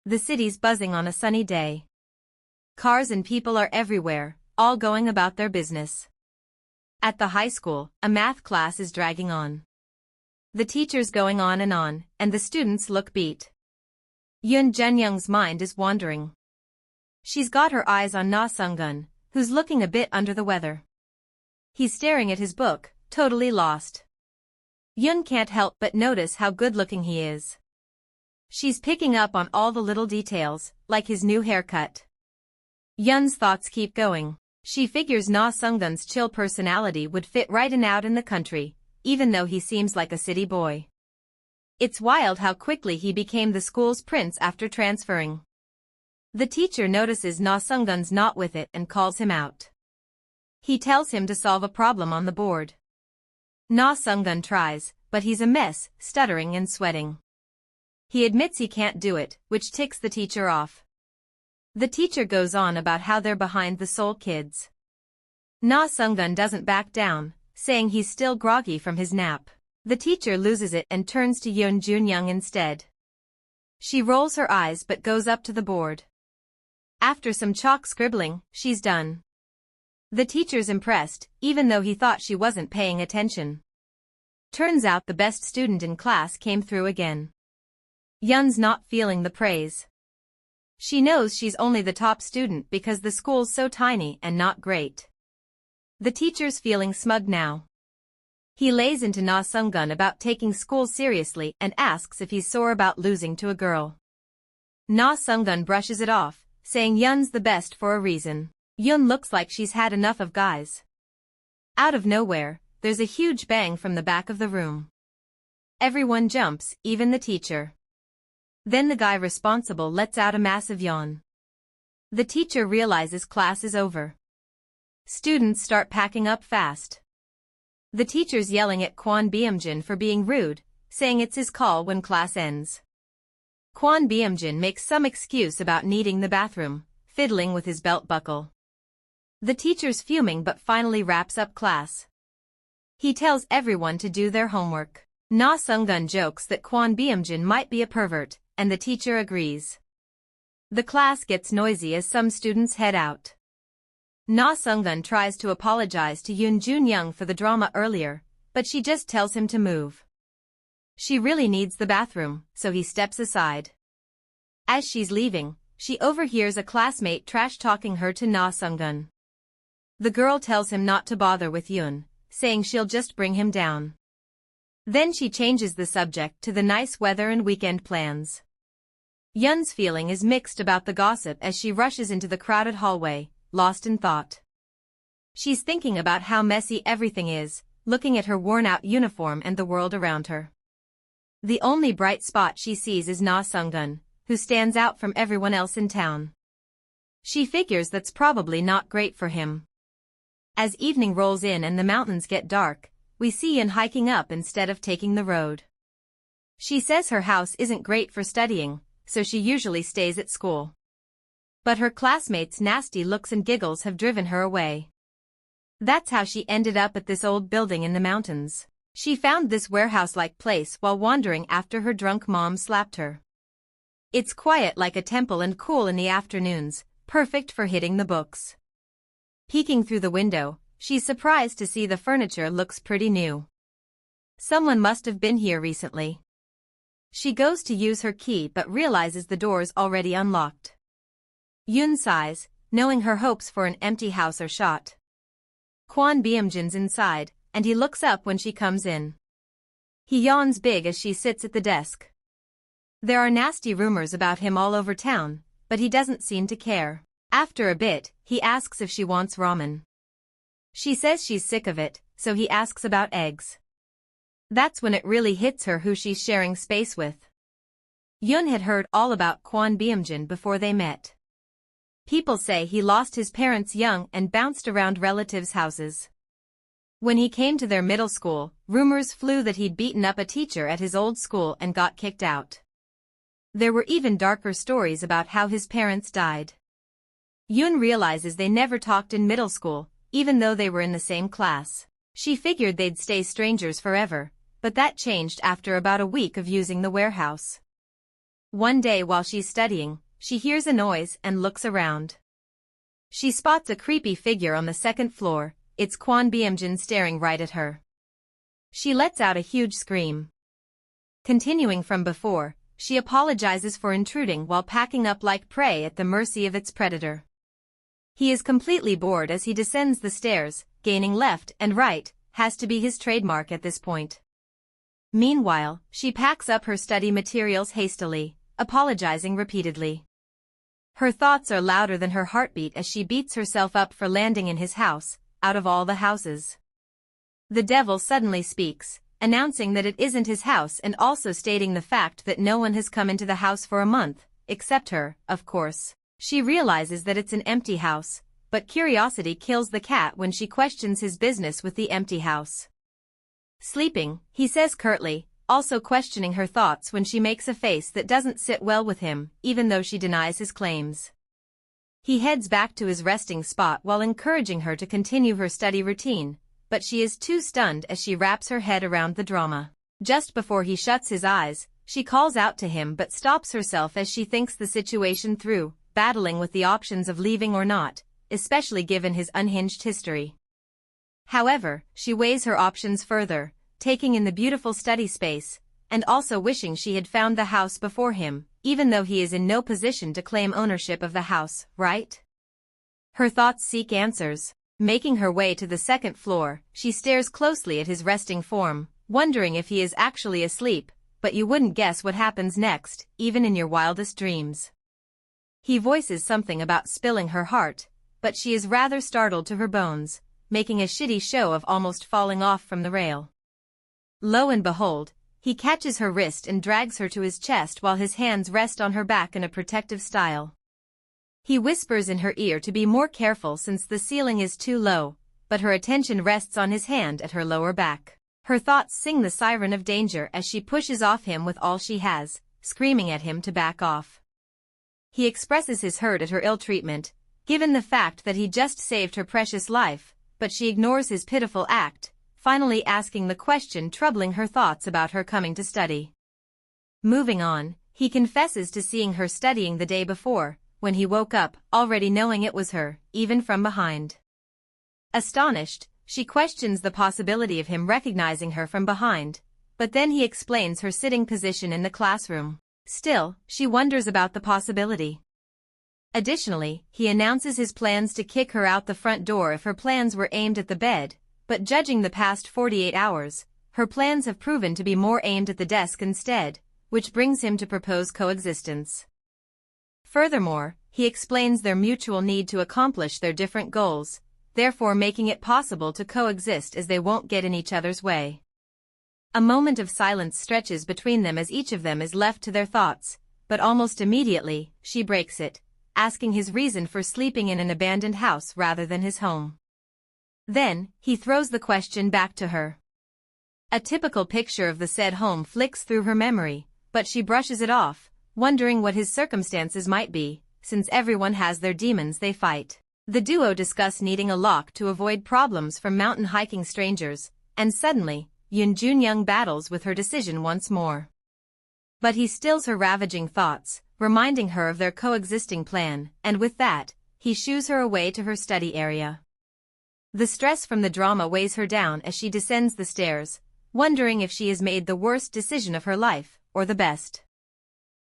The city's buzzing on a sunny day. Cars and people are everywhere, all going about their business. At the high school, a math class is dragging on. The teacher's going on, and the students look beat. Yoon Junyoung's mind is wandering. She's got her eyes on Na Sunggun, who's looking a bit under the weather. He's staring at his book, totally lost. Yoon can't help but notice how good-looking he is. She's picking up on all the little details, like his new haircut. Yoon's thoughts keep going. She figures Na Sunggun's chill personality would fit right in out in the country, even though he seems like a city boy. It's wild how quickly he became the school's prince after transferring. The teacher notices Na Sunggun's not with it and calls him out. He tells him to solve a problem on the board. Na Sunggun tries, but he's a mess, stuttering and sweating. He admits he can't do it, which ticks the teacher off. The teacher goes on about how they're behind the Seoul kids. Na Sunggun doesn't back down, saying he's still groggy from his nap. The teacher loses it and turns to Yoon Junyoung instead. She rolls her eyes but goes up to the board. After some chalk scribbling, she's done. The teacher's impressed, even though he thought she wasn't paying attention. Turns out the best student in class came through again. Yoon's not feeling the praise. She knows she's only the top student because the school's so tiny and not great. The teacher's feeling smug now. He lays into Na Sunggun about taking school seriously and asks if he's sore about losing to a girl. Na Sunggun brushes it off, saying Yoon's the best for a reason. Yoon looks like she's had enough of guys. Out of nowhere, there's a huge bang from the back of the room. Everyone jumps, even the teacher. Then the guy responsible lets out a massive yawn. The teacher realizes class is over. Students start packing up fast. The teacher's yelling at Kwon Byung-jin for being rude, saying it's his call when class ends. Kwon Byung-jin makes some excuse about needing the bathroom, fiddling with his belt buckle. The teacher's fuming but finally wraps up class. He tells everyone to do their homework. Na Sunggun jokes that Kwon Byung-jin might be a pervert, and the teacher agrees. The class gets noisy as some students head out. Na Sunggun tries to apologize to Yoon Junyoung for the drama earlier, but she just tells him to move. She really needs the bathroom, so he steps aside. As she's leaving, she overhears a classmate trash-talking her to Na Sunggun. The girl tells him not to bother with Yoon, saying she'll just bring him down. Then she changes the subject to the nice weather and weekend plans. Yoon's feeling is mixed about the gossip as she rushes into the crowded hallway, lost in thought. She's thinking about how messy everything is, looking at her worn-out uniform and the world around her. The only bright spot she sees is Na Sunggun, who stands out from everyone else in town. She figures that's probably not great for him. As evening rolls in and the mountains get dark, we see Yoon hiking up instead of taking the road. She says her house isn't great for studying, so she usually stays at school. But her classmates' nasty looks and giggles have driven her away. That's how she ended up at this old building in the mountains. She found this warehouse-like place while wandering after her drunk mom slapped her. It's quiet like a temple and cool in the afternoons, perfect for hitting the books. Peeking through the window, she's surprised to see the furniture looks pretty new. Someone must have been here recently. She goes to use her key but realizes the door's already unlocked. Yoon sighs, knowing her hopes for an empty house are shot. Kwon Byung-jin's inside, and he looks up when she comes in. He yawns big as she sits at the desk. There are nasty rumors about him all over town, but he doesn't seem to care. After a bit, he asks if she wants ramen. She says she's sick of it, so he asks about eggs. That's when it really hits her who she's sharing space with. Yoon had heard all about Kwon Byung-jin before they met. People say he lost his parents young and bounced around relatives' houses. When he came to their middle school, rumors flew that he'd beaten up a teacher at his old school and got kicked out. There were even darker stories about how his parents died. Yoon realizes they never talked in middle school, even though they were in the same class. She figured they'd stay strangers forever, but that changed after about a week of using the warehouse. One day while she's studying, she hears a noise and looks around. She spots a creepy figure on the second floor. It's Kwon Byung-jin staring right at her. She lets out a huge scream. Continuing from before, she apologizes for intruding while packing up like prey at the mercy of its predator. He is completely bored as he descends the stairs, gaining left and right, has to be his trademark at this point. Meanwhile, she packs up her study materials hastily, apologizing repeatedly. Her thoughts are louder than her heartbeat as she beats herself up for landing in his house, out of all the houses. The devil suddenly speaks, announcing that it isn't his house and also stating the fact that no one has come into the house for a month, except her, of course. She realizes that it's an empty house, but curiosity kills the cat when she questions his business with the empty house. Sleeping, he says curtly, also questioning her thoughts when she makes a face that doesn't sit well with him, even though she denies his claims. He heads back to his resting spot while encouraging her to continue her study routine, but she is too stunned as she wraps her head around the drama. Just before he shuts his eyes, she calls out to him but stops herself as she thinks the situation through, battling with the options of leaving or not, especially given his unhinged history. However, she weighs her options further, taking in the beautiful study space, and also wishing she had found the house before him, even though he is in no position to claim ownership of the house, right? Her thoughts seek answers. Making her way to the second floor, she stares closely at his resting form, wondering if he is actually asleep, but you wouldn't guess what happens next, even in your wildest dreams. He voices something about spilling her heart, but she is rather startled to her bones, making a shitty show of almost falling off from the rail. Lo and behold, he catches her wrist and drags her to his chest while his hands rest on her back in a protective style. He whispers in her ear to be more careful since the ceiling is too low, but her attention rests on his hand at her lower back. Her thoughts sing the siren of danger as she pushes off him with all she has, screaming at him to back off. He expresses his hurt at her ill treatment, given the fact that he just saved her precious life, but she ignores his pitiful act, finally asking the question troubling her thoughts about her coming to study. Moving on, he confesses to seeing her studying the day before, when he woke up, already knowing it was her, even from behind. Astonished, she questions the possibility of him recognizing her from behind, but then he explains her sitting position in the classroom. Still, she wonders about the possibility. Additionally, he announces his plans to kick her out the front door if her plans were aimed at the bed, but judging the past 48 hours, her plans have proven to be more aimed at the desk instead, which brings him to propose coexistence. Furthermore, he explains their mutual need to accomplish their different goals, therefore making it possible to coexist as they won't get in each other's way. A moment of silence stretches between them as each of them is left to their thoughts, but almost immediately, she breaks it, asking his reason for sleeping in an abandoned house rather than his home. Then, he throws the question back to her. A typical picture of the said home flicks through her memory, but she brushes it off, wondering what his circumstances might be, since everyone has their demons they fight. The duo discuss needing a lock to avoid problems from mountain hiking strangers, and suddenly, Yoon Jun-young battles with her decision once more. But he stills her ravaging thoughts, reminding her of their coexisting plan, and with that, he shoos her away to her study area. The stress from the drama weighs her down as she descends the stairs, wondering if she has made the worst decision of her life, or the best.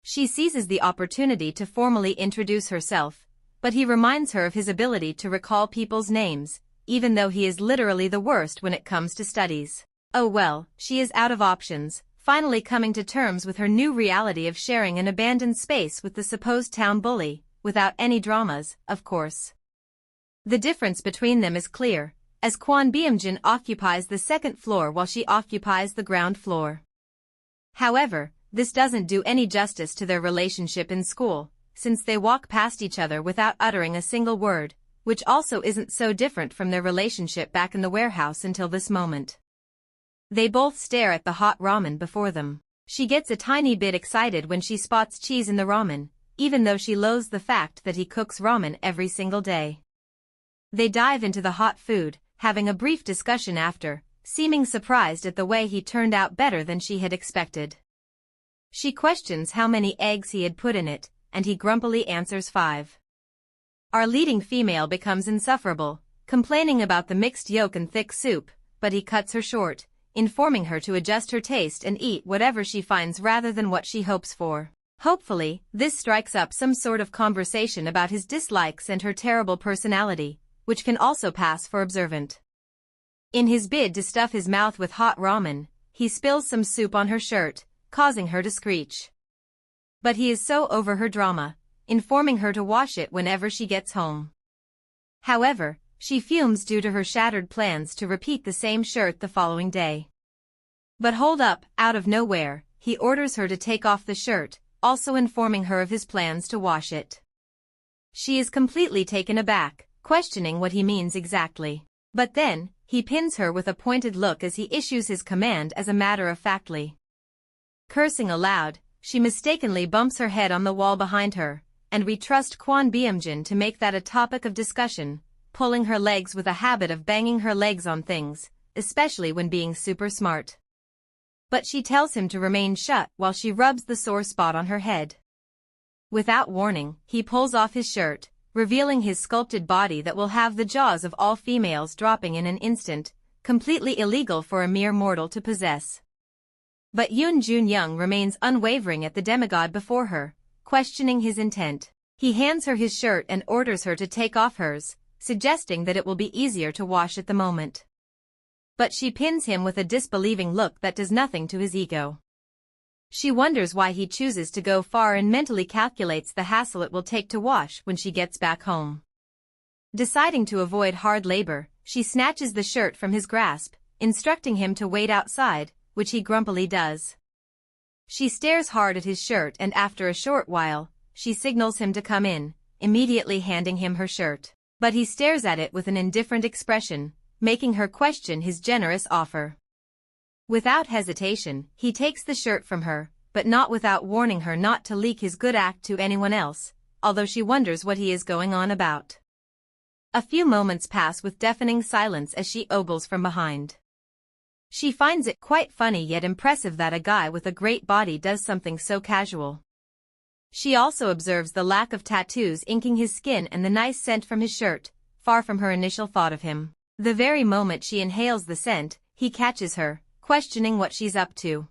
She seizes the opportunity to formally introduce herself, but he reminds her of his ability to recall people's names, even though he is literally the worst when it comes to studies. Oh well, she is out of options, finally coming to terms with her new reality of sharing an abandoned space with the supposed town bully, without any dramas, of course. The difference between them is clear, as Kwon Byung-jin occupies the second floor while she occupies the ground floor. However, this doesn't do any justice to their relationship in school, since they walk past each other without uttering a single word, which also isn't so different from their relationship back in the warehouse until this moment. They both stare at the hot ramen before them. She gets a tiny bit excited when she spots cheese in the ramen, even though she loathes the fact that he cooks ramen every single day. They dive into the hot food, having a brief discussion after, seeming surprised at the way he turned out better than she had expected. She questions how many eggs he had put in it, and he grumpily answers 5. Our leading female becomes insufferable, complaining about the mixed yolk and thick soup, but he cuts her short, informing her to adjust her taste and eat whatever she finds rather than what she hopes for. Hopefully, this strikes up some sort of conversation about his dislikes and her terrible personality, which can also pass for observant. In his bid to stuff his mouth with hot ramen, he spills some soup on her shirt, causing her to screech. But he is so over her drama, informing her to wash it whenever she gets home. However, she fumes due to her shattered plans to repeat the same shirt the following day. But hold up, out of nowhere, he orders her to take off the shirt, also informing her of his plans to wash it. She is completely taken aback, questioning what he means exactly. But then, he pins her with a pointed look as he issues his command as a matter-of-factly. Cursing aloud, she mistakenly bumps her head on the wall behind her, and we trust Kwon Byung-jin to make that a topic of discussion, pulling her legs with a habit of banging her legs on things, especially when being super smart. But she tells him to remain shut while she rubs the sore spot on her head. Without warning, he pulls off his shirt, revealing his sculpted body that will have the jaws of all females dropping in an instant, completely illegal for a mere mortal to possess. But Yoon Jun-young remains unwavering at the demigod before her, questioning his intent. He hands her his shirt and orders her to take off hers, suggesting that it will be easier to wash at the moment. But she pins him with a disbelieving look that does nothing to his ego. She wonders why he chooses to go far and mentally calculates the hassle it will take to wash when she gets back home. Deciding to avoid hard labor, she snatches the shirt from his grasp, instructing him to wait outside, which he grumpily does. She stares hard at his shirt and after a short while, she signals him to come in, immediately handing him her shirt. But he stares at it with an indifferent expression, making her question his generous offer. Without hesitation, he takes the shirt from her, but not without warning her not to leak his good act to anyone else, although she wonders what he is going on about. A few moments pass with deafening silence as she ogles from behind. She finds it quite funny yet impressive that a guy with a great body does something so casual. She also observes the lack of tattoos inking his skin and the nice scent from his shirt, far from her initial thought of him. The very moment she inhales the scent, he catches her, questioning what she's up to.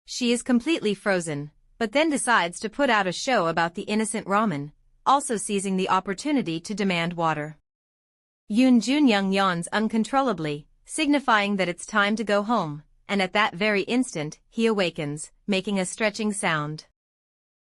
She is completely frozen, but then decides to put out a show about the innocent ramen, also seizing the opportunity to demand water. Yoon Jun-young yawns uncontrollably, signifying that it's time to go home, and at that very instant, he awakens, making a stretching sound.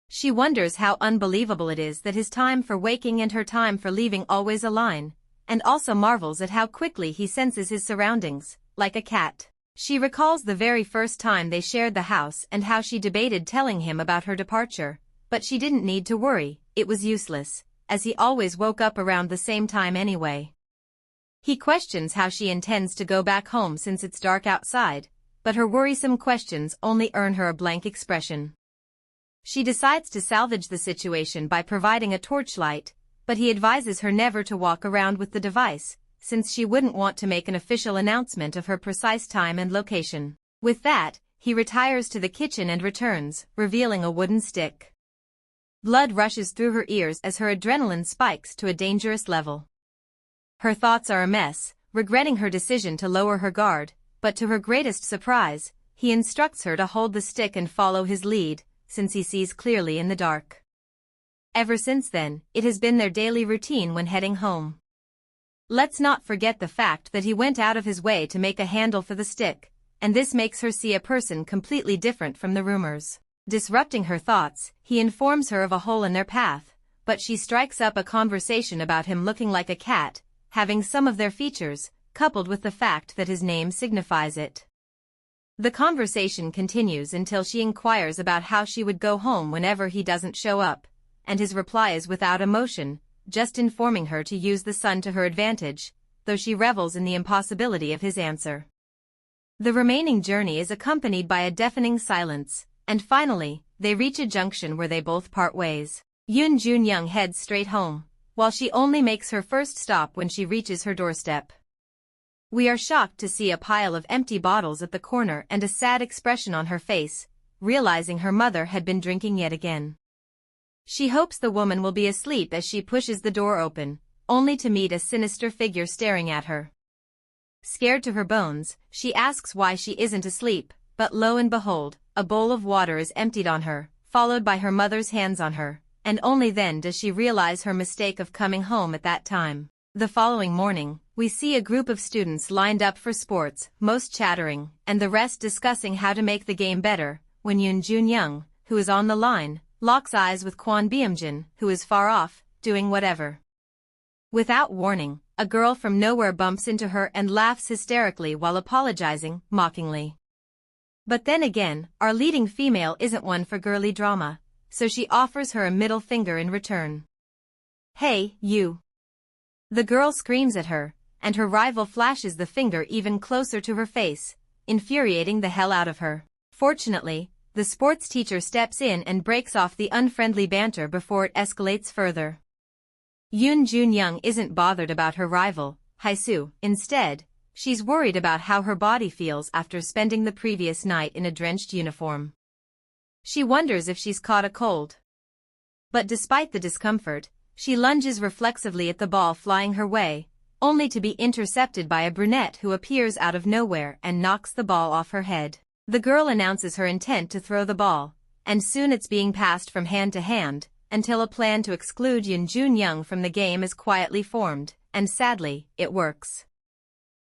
She wonders how unbelievable it is that his time for waking and her time for leaving always align, and also marvels at how quickly he senses his surroundings, like a cat. She recalls the very first time they shared the house and how she debated telling him about her departure, but she didn't need to worry, it was useless, as he always woke up around the same time anyway. He questions how she intends to go back home since it's dark outside, but her worrisome questions only earn her a blank expression. She decides to salvage the situation by providing a torchlight, but he advises her never to walk around with the device, since she wouldn't want to make an official announcement of her precise time and location. With that, he retires to the kitchen and returns, revealing a wooden stick. Blood rushes through her ears as her adrenaline spikes to a dangerous level. Her thoughts are a mess, regretting her decision to lower her guard, but to her greatest surprise, he instructs her to hold the stick and follow his lead, since he sees clearly in the dark. Ever since then, it has been their daily routine when heading home. Let's not forget the fact that he went out of his way to make a handle for the stick, and this makes her see a person completely different from the rumors. Disrupting her thoughts, he informs her of a hole in their path, but she strikes up a conversation about him looking like a cat, having some of their features, coupled with the fact that his name signifies it. The conversation continues until she inquires about how she would go home whenever he doesn't show up, and his reply is without emotion, just informing her to use the sun to her advantage, though she revels in the impossibility of his answer. The remaining journey is accompanied by a deafening silence, and finally, they reach a junction where they both part ways. Yoon Jun-young heads straight home, while she only makes her first stop when she reaches her doorstep. We are shocked to see a pile of empty bottles at the corner and a sad expression on her face, realizing her mother had been drinking yet again. She hopes the woman will be asleep as she pushes the door open, only to meet a sinister figure staring at her. Scared to her bones, she asks why she isn't asleep, but lo and behold, a bowl of water is emptied on her, followed by her mother's hands on her, and only then does she realize her mistake of coming home at that time. The following morning, we see a group of students lined up for sports, most chattering, and the rest discussing how to make the game better, when Yoon Jun-young, who is on the line, locks eyes with Kwon Byung-jin, who is far off, doing whatever. Without warning, a girl from nowhere bumps into her and laughs hysterically while apologizing, mockingly. But then again, our leading female isn't one for girly drama, so she offers her a middle finger in return. "Hey, you!" The girl screams at her, and her rival flashes the finger even closer to her face, infuriating the hell out of her. Fortunately, the sports teacher steps in and breaks off the unfriendly banter before it escalates further. Yoon Jun-young isn't bothered about her rival, Hae-soo. Instead, she's worried about how her body feels after spending the previous night in a drenched uniform. She wonders if she's caught a cold. But despite the discomfort, she lunges reflexively at the ball flying her way, only to be intercepted by a brunette who appears out of nowhere and knocks the ball off her head. The girl announces her intent to throw the ball, and soon it's being passed from hand to hand, until a plan to exclude Yoon Jun-young from the game is quietly formed, and sadly, it works.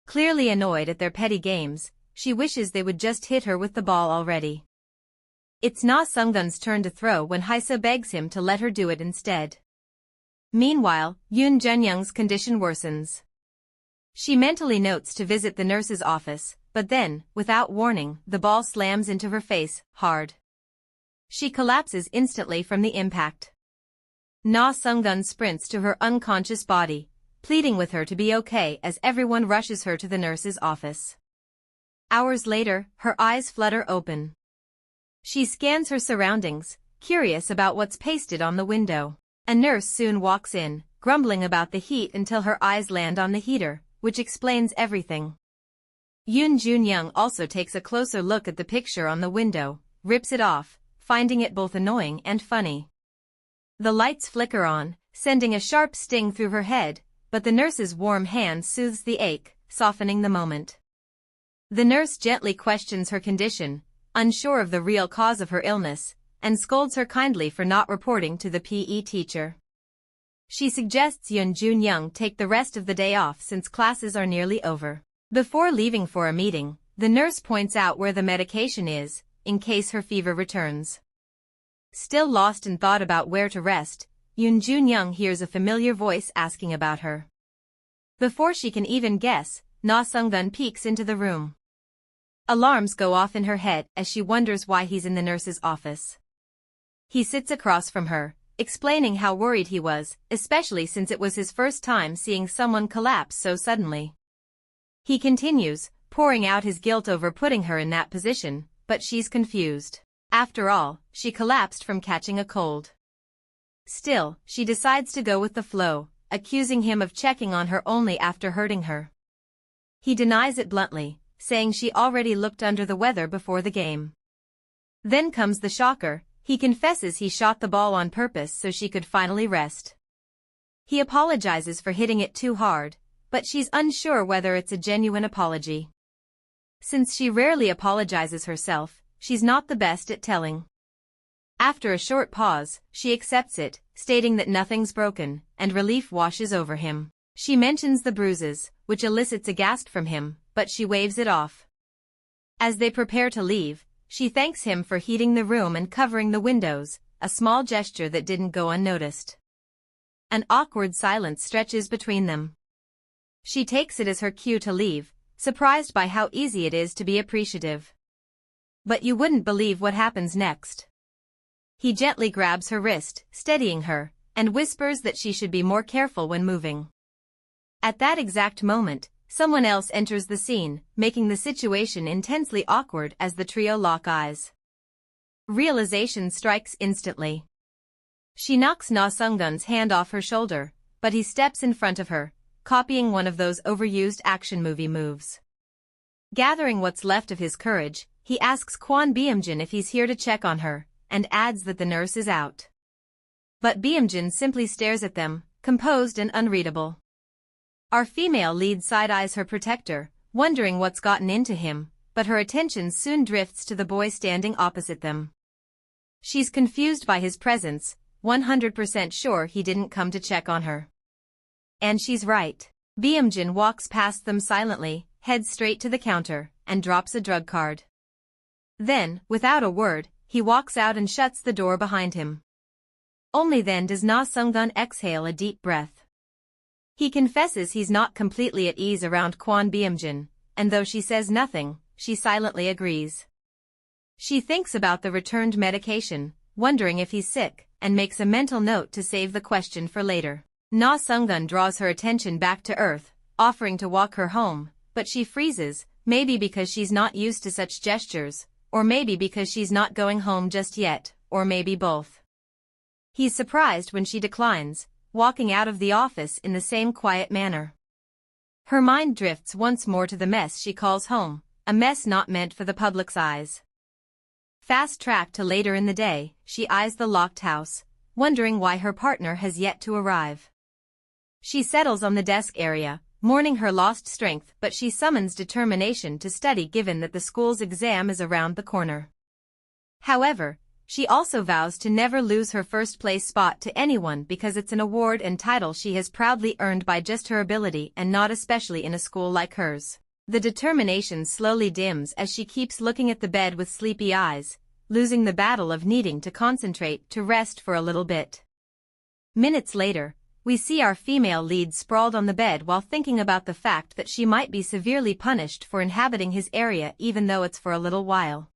Clearly annoyed at their petty games, she wishes they would just hit her with the ball already. It's Na Sung-gun's turn to throw when Hae-soo begs him to let her do it instead. Meanwhile, Yoon Jun-young's condition worsens. She mentally notes to visit the nurse's office, but then, without warning, the ball slams into her face, hard. She collapses instantly from the impact. Na Sung-gun sprints to her unconscious body, pleading with her to be okay as everyone rushes her to the nurse's office. Hours later, her eyes flutter open. She scans her surroundings, curious about what's pasted on the window. A nurse soon walks in, grumbling about the heat until her eyes land on the heater, which explains everything. Yoon Jun-young also takes a closer look at the picture on the window, rips it off, finding it both annoying and funny. The lights flicker on, sending a sharp sting through her head, but the nurse's warm hand soothes the ache, softening the moment. The nurse gently questions her condition, unsure of the real cause of her illness, and scolds her kindly for not reporting to the PE teacher. She suggests Yoon Jun-young take the rest of the day off since classes are nearly over. Before leaving for a meeting, the nurse points out where the medication is, in case her fever returns. Still lost in thought about where to rest, Yoon Jun-young hears a familiar voice asking about her. Before she can even guess, Na Sung-gun peeks into the room. Alarms go off in her head as she wonders why he's in the nurse's office. He sits across from her, explaining how worried he was, especially since it was his first time seeing someone collapse so suddenly. He continues, pouring out his guilt over putting her in that position, but she's confused. After all, she collapsed from catching a cold. Still, she decides to go with the flow, accusing him of checking on her only after hurting her. He denies it bluntly, saying she already looked under the weather before the game. Then comes the shocker, he confesses he shot the ball on purpose so she could finally rest. He apologizes for hitting it too hard, but she's unsure whether it's a genuine apology. Since she rarely apologizes herself, she's not the best at telling. After a short pause, she accepts it, stating that nothing's broken, and relief washes over him. She mentions the bruises, which elicits a gasp from him, but she waves it off. As they prepare to leave, she thanks him for heating the room and covering the windows, a small gesture that didn't go unnoticed. An awkward silence stretches between them. She takes it as her cue to leave, surprised by how easy it is to be appreciative. But you wouldn't believe what happens next. He gently grabs her wrist, steadying her, and whispers that she should be more careful when moving. At that exact moment, someone else enters the scene, making the situation intensely awkward as the trio lock eyes. Realization strikes instantly. She knocks Na Sung-gun's hand off her shoulder, but he steps in front of her, copying one of those overused action movie moves. Gathering what's left of his courage, he asks Kwon Byung-jin if he's here to check on her, and adds that the nurse is out. But Byung-jin simply stares at them, composed and unreadable. Our female lead side-eyes her protector, wondering what's gotten into him, but her attention soon drifts to the boy standing opposite them. She's confused by his presence, 100% sure he didn't come to check on her. And she's right. Byung-jin walks past them silently, heads straight to the counter, and drops a drug card. Then, without a word, he walks out and shuts the door behind him. Only then does Na Sung-gun exhale a deep breath. He confesses he's not completely at ease around Kwon Byung-jin, and though she says nothing, she silently agrees. She thinks about the returned medication, wondering if he's sick, and makes a mental note to save the question for later. Na Sung-gun draws her attention back to earth, offering to walk her home, but she freezes, maybe because she's not used to such gestures, or maybe because she's not going home just yet, or maybe both. He's surprised when she declines, walking out of the office in the same quiet manner. Her mind drifts once more to the mess she calls home, a mess not meant for the public's eyes. Fast-tracked to later in the day, she eyes the locked house, wondering why her partner has yet to arrive. She settles on the desk area, mourning her lost strength, but she summons determination to study given that the school's exam is around the corner. However, she also vows to never lose her first-place spot to anyone because it's an award and title she has proudly earned by just her ability and not especially in a school like hers. The determination slowly dims as she keeps looking at the bed with sleepy eyes, losing the battle of needing to concentrate to rest for a little bit. Minutes later, we see our female lead sprawled on the bed while thinking about the fact that she might be severely punished for inhabiting his area even though it's for a little while.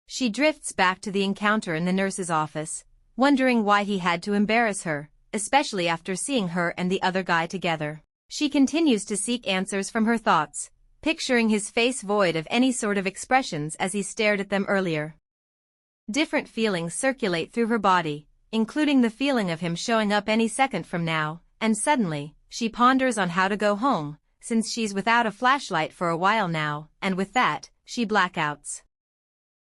She drifts back to the encounter in the nurse's office, wondering why he had to embarrass her, especially after seeing her and the other guy together. She continues to seek answers from her thoughts, picturing his face void of any sort of expressions as he stared at them earlier. Different feelings circulate through her body, including the feeling of him showing up any second from now, and suddenly, she ponders on how to go home, since she's without a flashlight for a while now, and with that, she blackouts.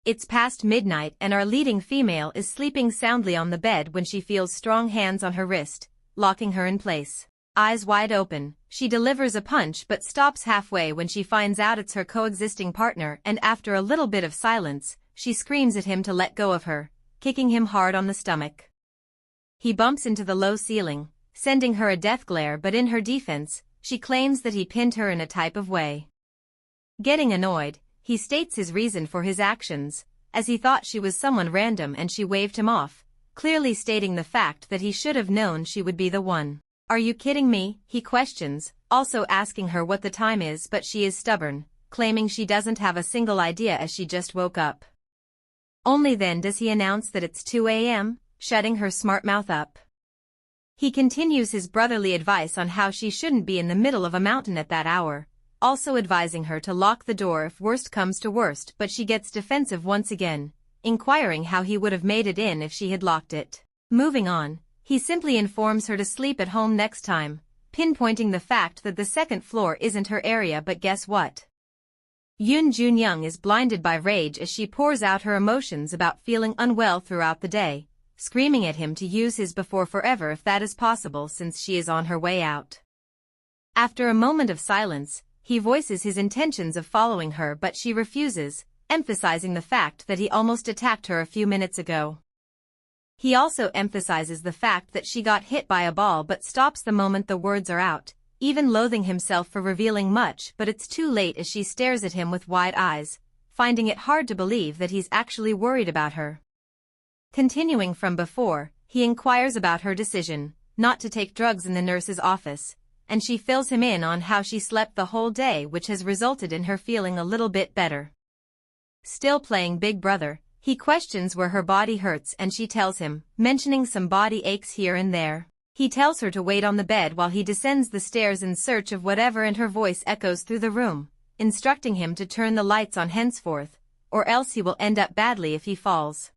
It's past midnight and our leading female is sleeping soundly on the bed when she feels strong hands on her wrist, locking her in place. Eyes wide open, she delivers a punch but stops halfway when she finds out it's her coexisting partner, and after a little bit of silence, she screams at him to let go of her, kicking him hard on the stomach. He bumps into the low ceiling, sending her a death glare, but in her defense, she claims that he pinned her in a type of way. Getting annoyed, he states his reason for his actions, as he thought she was someone random and she waved him off, clearly stating the fact that he should have known she would be the one. "Are you kidding me?" he questions, also asking her what the time is, but she is stubborn, claiming she doesn't have a single idea as she just woke up. Only then does he announce that it's 2 a.m., shutting her smart mouth up. He continues his brotherly advice on how she shouldn't be in the middle of a mountain at that hour, also advising her to lock the door if worst comes to worst, but she gets defensive once again, inquiring how he would have made it in if she had locked it. Moving on, he simply informs her to sleep at home next time, pinpointing the fact that the second floor isn't her area, but guess what? Yoon Jun-young is blinded by rage as she pours out her emotions about feeling unwell throughout the day, screaming at him to use his before forever if that is possible since she is on her way out. After a moment of silence, he voices his intentions of following her, but she refuses, emphasizing the fact that he almost attacked her a few minutes ago. He also emphasizes the fact that she got hit by a ball but stops the moment the words are out, even loathing himself for revealing much, but it's too late as she stares at him with wide eyes, finding it hard to believe that he's actually worried about her. Continuing from before, he inquires about her decision not to take drugs in the nurse's office, and she fills him in on how she slept the whole day, which has resulted in her feeling a little bit better. Still playing Big Brother, he questions where her body hurts and she tells him, mentioning some body aches here and there. He tells her to wait on the bed while he descends the stairs in search of whatever, and her voice echoes through the room, instructing him to turn the lights on henceforth, or else he will end up badly if he falls.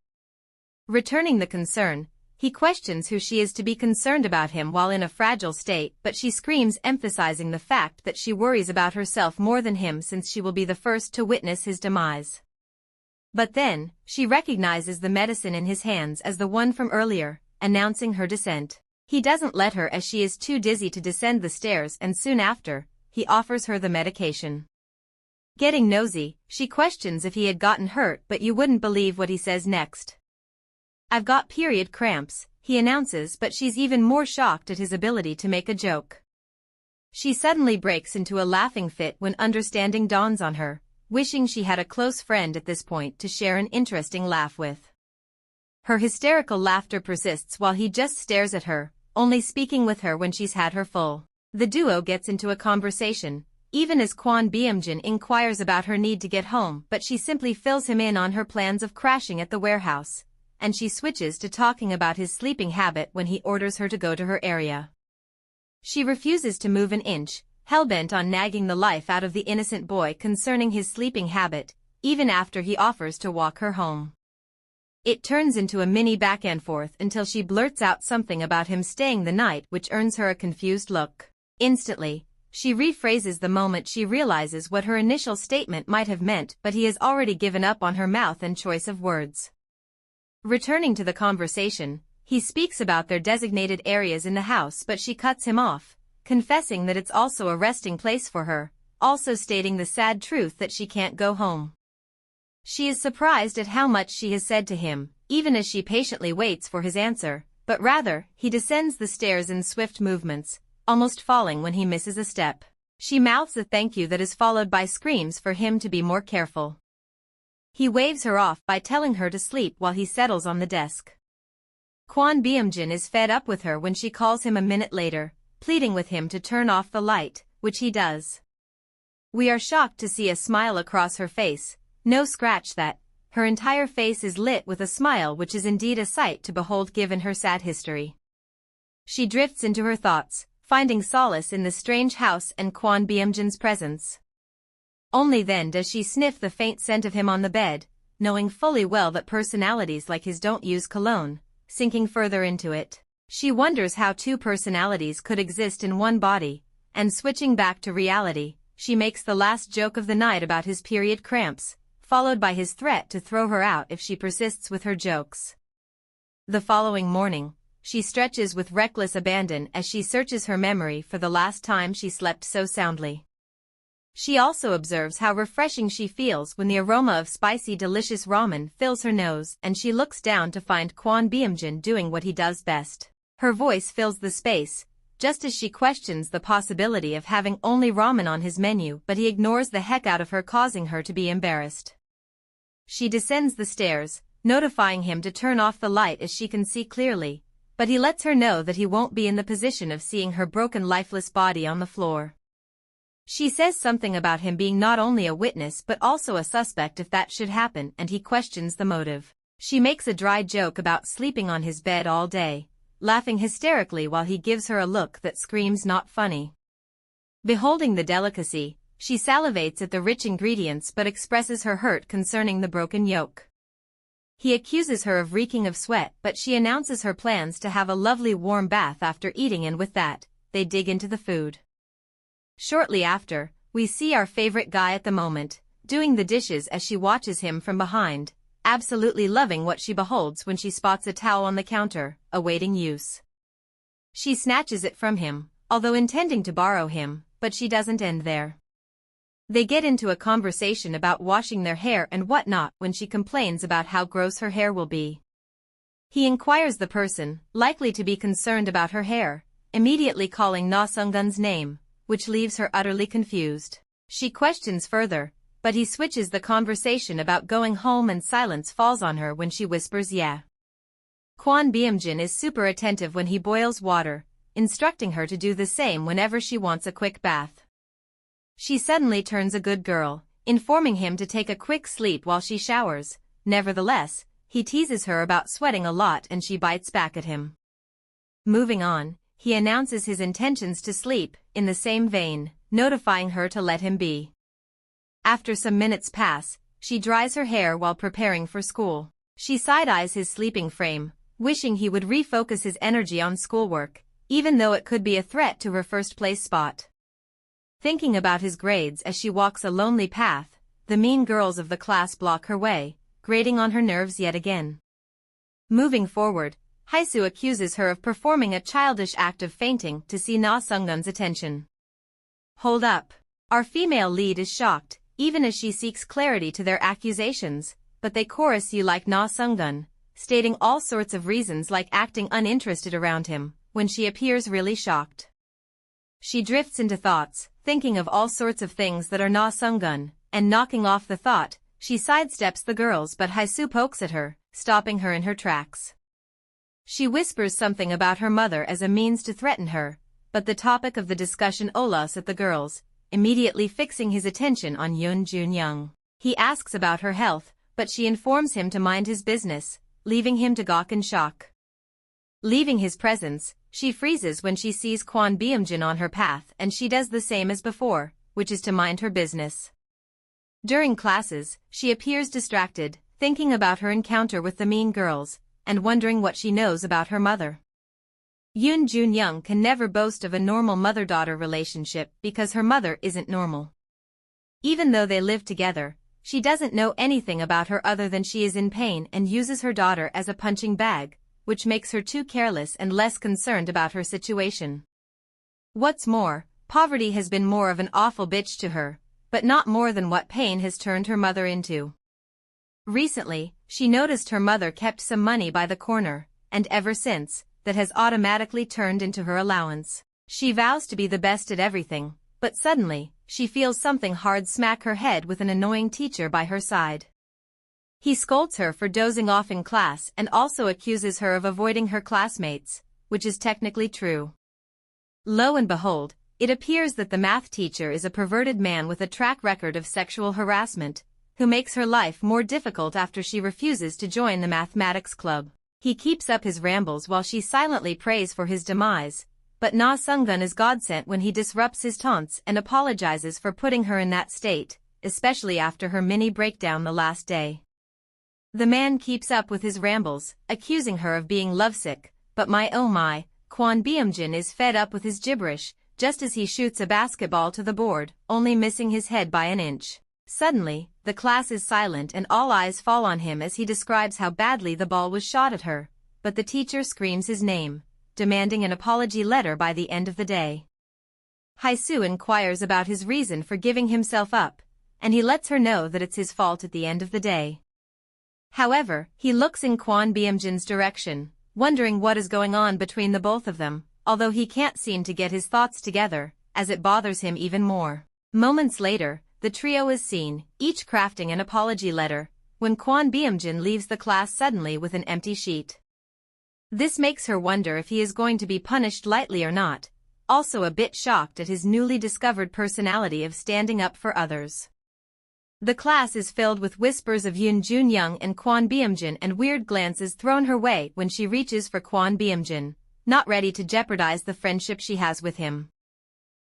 Returning the concern, he questions who she is to be concerned about him while in a fragile state, but she screams, emphasizing the fact that she worries about herself more than him since she will be the first to witness his demise. But then, she recognizes the medicine in his hands as the one from earlier, announcing her descent. He doesn't let her as she is too dizzy to descend the stairs, and soon after, he offers her the medication. Getting nosy, she questions if he had gotten hurt, but you wouldn't believe what he says next. "I've got period cramps," he announces, but she's even more shocked at his ability to make a joke. She suddenly breaks into a laughing fit when understanding dawns on her, wishing she had a close friend at this point to share an interesting laugh with. Her hysterical laughter persists while he just stares at her, only speaking with her when she's had her full. The duo gets into a conversation, even as Kwon Byung-jin inquires about her need to get home, but she simply fills him in on her plans of crashing at the warehouse, and she switches to talking about his sleeping habit when he orders her to go to her area. She refuses to move an inch, hell-bent on nagging the life out of the innocent boy concerning his sleeping habit, even after he offers to walk her home. It turns into a mini back and forth until she blurts out something about him staying the night, which earns her a confused look. Instantly, she rephrases the moment she realizes what her initial statement might have meant, but he has already given up on her mouth and choice of words. Returning to the conversation, he speaks about their designated areas in the house, but she cuts him off, confessing that it's also a resting place for her, also stating the sad truth that she can't go home. She is surprised at how much she has said to him, even as she patiently waits for his answer, but rather, he descends the stairs in swift movements, almost falling when he misses a step. She mouths a thank you that is followed by screams for him to be more careful. He waves her off by telling her to sleep while he settles on the desk. Kwon Byung-jin is fed up with her when she calls him a minute later, pleading with him to turn off the light, which he does. We are shocked to see a smile across her face, no scratch that, her entire face is lit with a smile, which is indeed a sight to behold given her sad history. She drifts into her thoughts, finding solace in the strange house and Kwon Byung-jin's presence. Only then does she sniff the faint scent of him on the bed, knowing fully well that personalities like his don't use cologne. Sinking further into it, she wonders how two personalities could exist in one body, and switching back to reality, she makes the last joke of the night about his period cramps, followed by his threat to throw her out if she persists with her jokes. The following morning, she stretches with reckless abandon as she searches her memory for the last time she slept so soundly. She also observes how refreshing she feels when the aroma of spicy delicious ramen fills her nose, and she looks down to find Kwon Byung-jin doing what he does best. Her voice fills the space, just as she questions the possibility of having only ramen on his menu, but he ignores the heck out of her, causing her to be embarrassed. She descends the stairs, notifying him to turn off the light as she can see clearly, but he lets her know that he won't be in the position of seeing her broken lifeless body on the floor. She says something about him being not only a witness but also a suspect if that should happen, and he questions the motive. She makes a dry joke about sleeping on his bed all day, laughing hysterically while he gives her a look that screams not funny. Beholding the delicacy, she salivates at the rich ingredients but expresses her hurt concerning the broken yolk. He accuses her of reeking of sweat, but she announces her plans to have a lovely warm bath after eating, and with that, they dig into the food. Shortly after, we see our favorite guy at the moment, doing the dishes as she watches him from behind, absolutely loving what she beholds when she spots a towel on the counter, awaiting use. She snatches it from him, although intending to borrow him, but she doesn't end there. They get into a conversation about washing their hair and whatnot when she complains about how gross her hair will be. He inquires the person, likely to be concerned about her hair, immediately calling Na Sung-gun's name, which leaves her utterly confused. She questions further, but he switches the conversation about going home and silence falls on her when she whispers yeah. Kwon Byung-jin is super attentive when he boils water, instructing her to do the same whenever she wants a quick bath. She suddenly turns a good girl, informing him to take a quick sleep while she showers. Nevertheless, he teases her about sweating a lot and she bites back at him. Moving on, he announces his intentions to sleep, in the same vein, notifying her to let him be. After some minutes pass, she dries her hair while preparing for school. She side-eyes his sleeping frame, wishing he would refocus his energy on schoolwork, even though it could be a threat to her first-place spot. Thinking about his grades as she walks a lonely path, the mean girls of the class block her way, grating on her nerves yet again. Moving forward, Haesoo accuses her of performing a childish act of fainting to see Na Sunggun's attention. Hold up. Our female lead is shocked, even as she seeks clarity to their accusations, but they chorus you like Na Sunggun, stating all sorts of reasons like acting uninterested around him, when she appears really shocked. She drifts into thoughts, thinking of all sorts of things that are Na Sunggun, and knocking off the thought, she sidesteps the girls but Haesoo pokes at her, stopping her in her tracks. She whispers something about her mother as a means to threaten her, but the topic of the discussion laughs at the girls, immediately fixing his attention on Yoon Jun-young. He asks about her health, but she informs him to mind his business, leaving him to gawk in shock. Leaving his presence, she freezes when she sees Kwon Byung-jin on her path and she does the same as before, which is to mind her business. During classes, she appears distracted, thinking about her encounter with the mean girls, and wondering what she knows about her mother. Yoon Jun-young can never boast of a normal mother-daughter relationship because her mother isn't normal. Even though they live together, she doesn't know anything about her other than she is in pain and uses her daughter as a punching bag, which makes her too careless and less concerned about her situation. What's more, poverty has been more of an awful bitch to her, but not more than what pain has turned her mother into. Recently, she noticed her mother kept some money by the corner, and ever since, that has automatically turned into her allowance. She vows to be the best at everything, but suddenly, she feels something hard smack her head with an annoying teacher by her side. He scolds her for dozing off in class and also accuses her of avoiding her classmates, which is technically true. Lo and behold, it appears that the math teacher is a perverted man with a track record of sexual harassment, who makes her life more difficult after she refuses to join the mathematics club. He keeps up his rambles while she silently prays for his demise, but Na Sunggun is godsent when he disrupts his taunts and apologizes for putting her in that state, especially after her mini breakdown the last day. The man keeps up with his rambles, accusing her of being lovesick, but my oh my, Kwon Byung-jin is fed up with his gibberish, just as he shoots a basketball to the board, only missing his head by an inch. Suddenly, the class is silent and all eyes fall on him as he describes how badly the ball was shot at her, but the teacher screams his name, demanding an apology letter by the end of the day. Haesoo inquires about his reason for giving himself up, and he lets her know that it's his fault at the end of the day. However, he looks in Kwon Byung-jin's direction, wondering what is going on between the both of them, although he can't seem to get his thoughts together, as it bothers him even more. Moments later, the trio is seen, each crafting an apology letter, when Kwon Byung-jin leaves the class suddenly with an empty sheet. This makes her wonder if he is going to be punished lightly or not, also a bit shocked at his newly discovered personality of standing up for others. The class is filled with whispers of Yoon Jun-young and Kwon Byung-jin and weird glances thrown her way when she reaches for Kwon Byung-jin, not ready to jeopardize the friendship she has with him.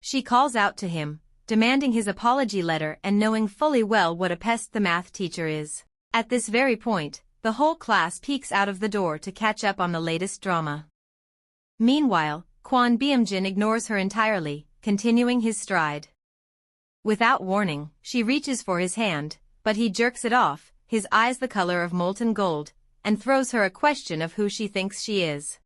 She calls out to him, demanding his apology letter and knowing fully well what a pest the math teacher is. At this very point, the whole class peeks out of the door to catch up on the latest drama. Meanwhile, Kwon Byung-jin ignores her entirely, continuing his stride. Without warning, she reaches for his hand, but he jerks it off, his eyes the color of molten gold, and throws her a question of who she thinks she is.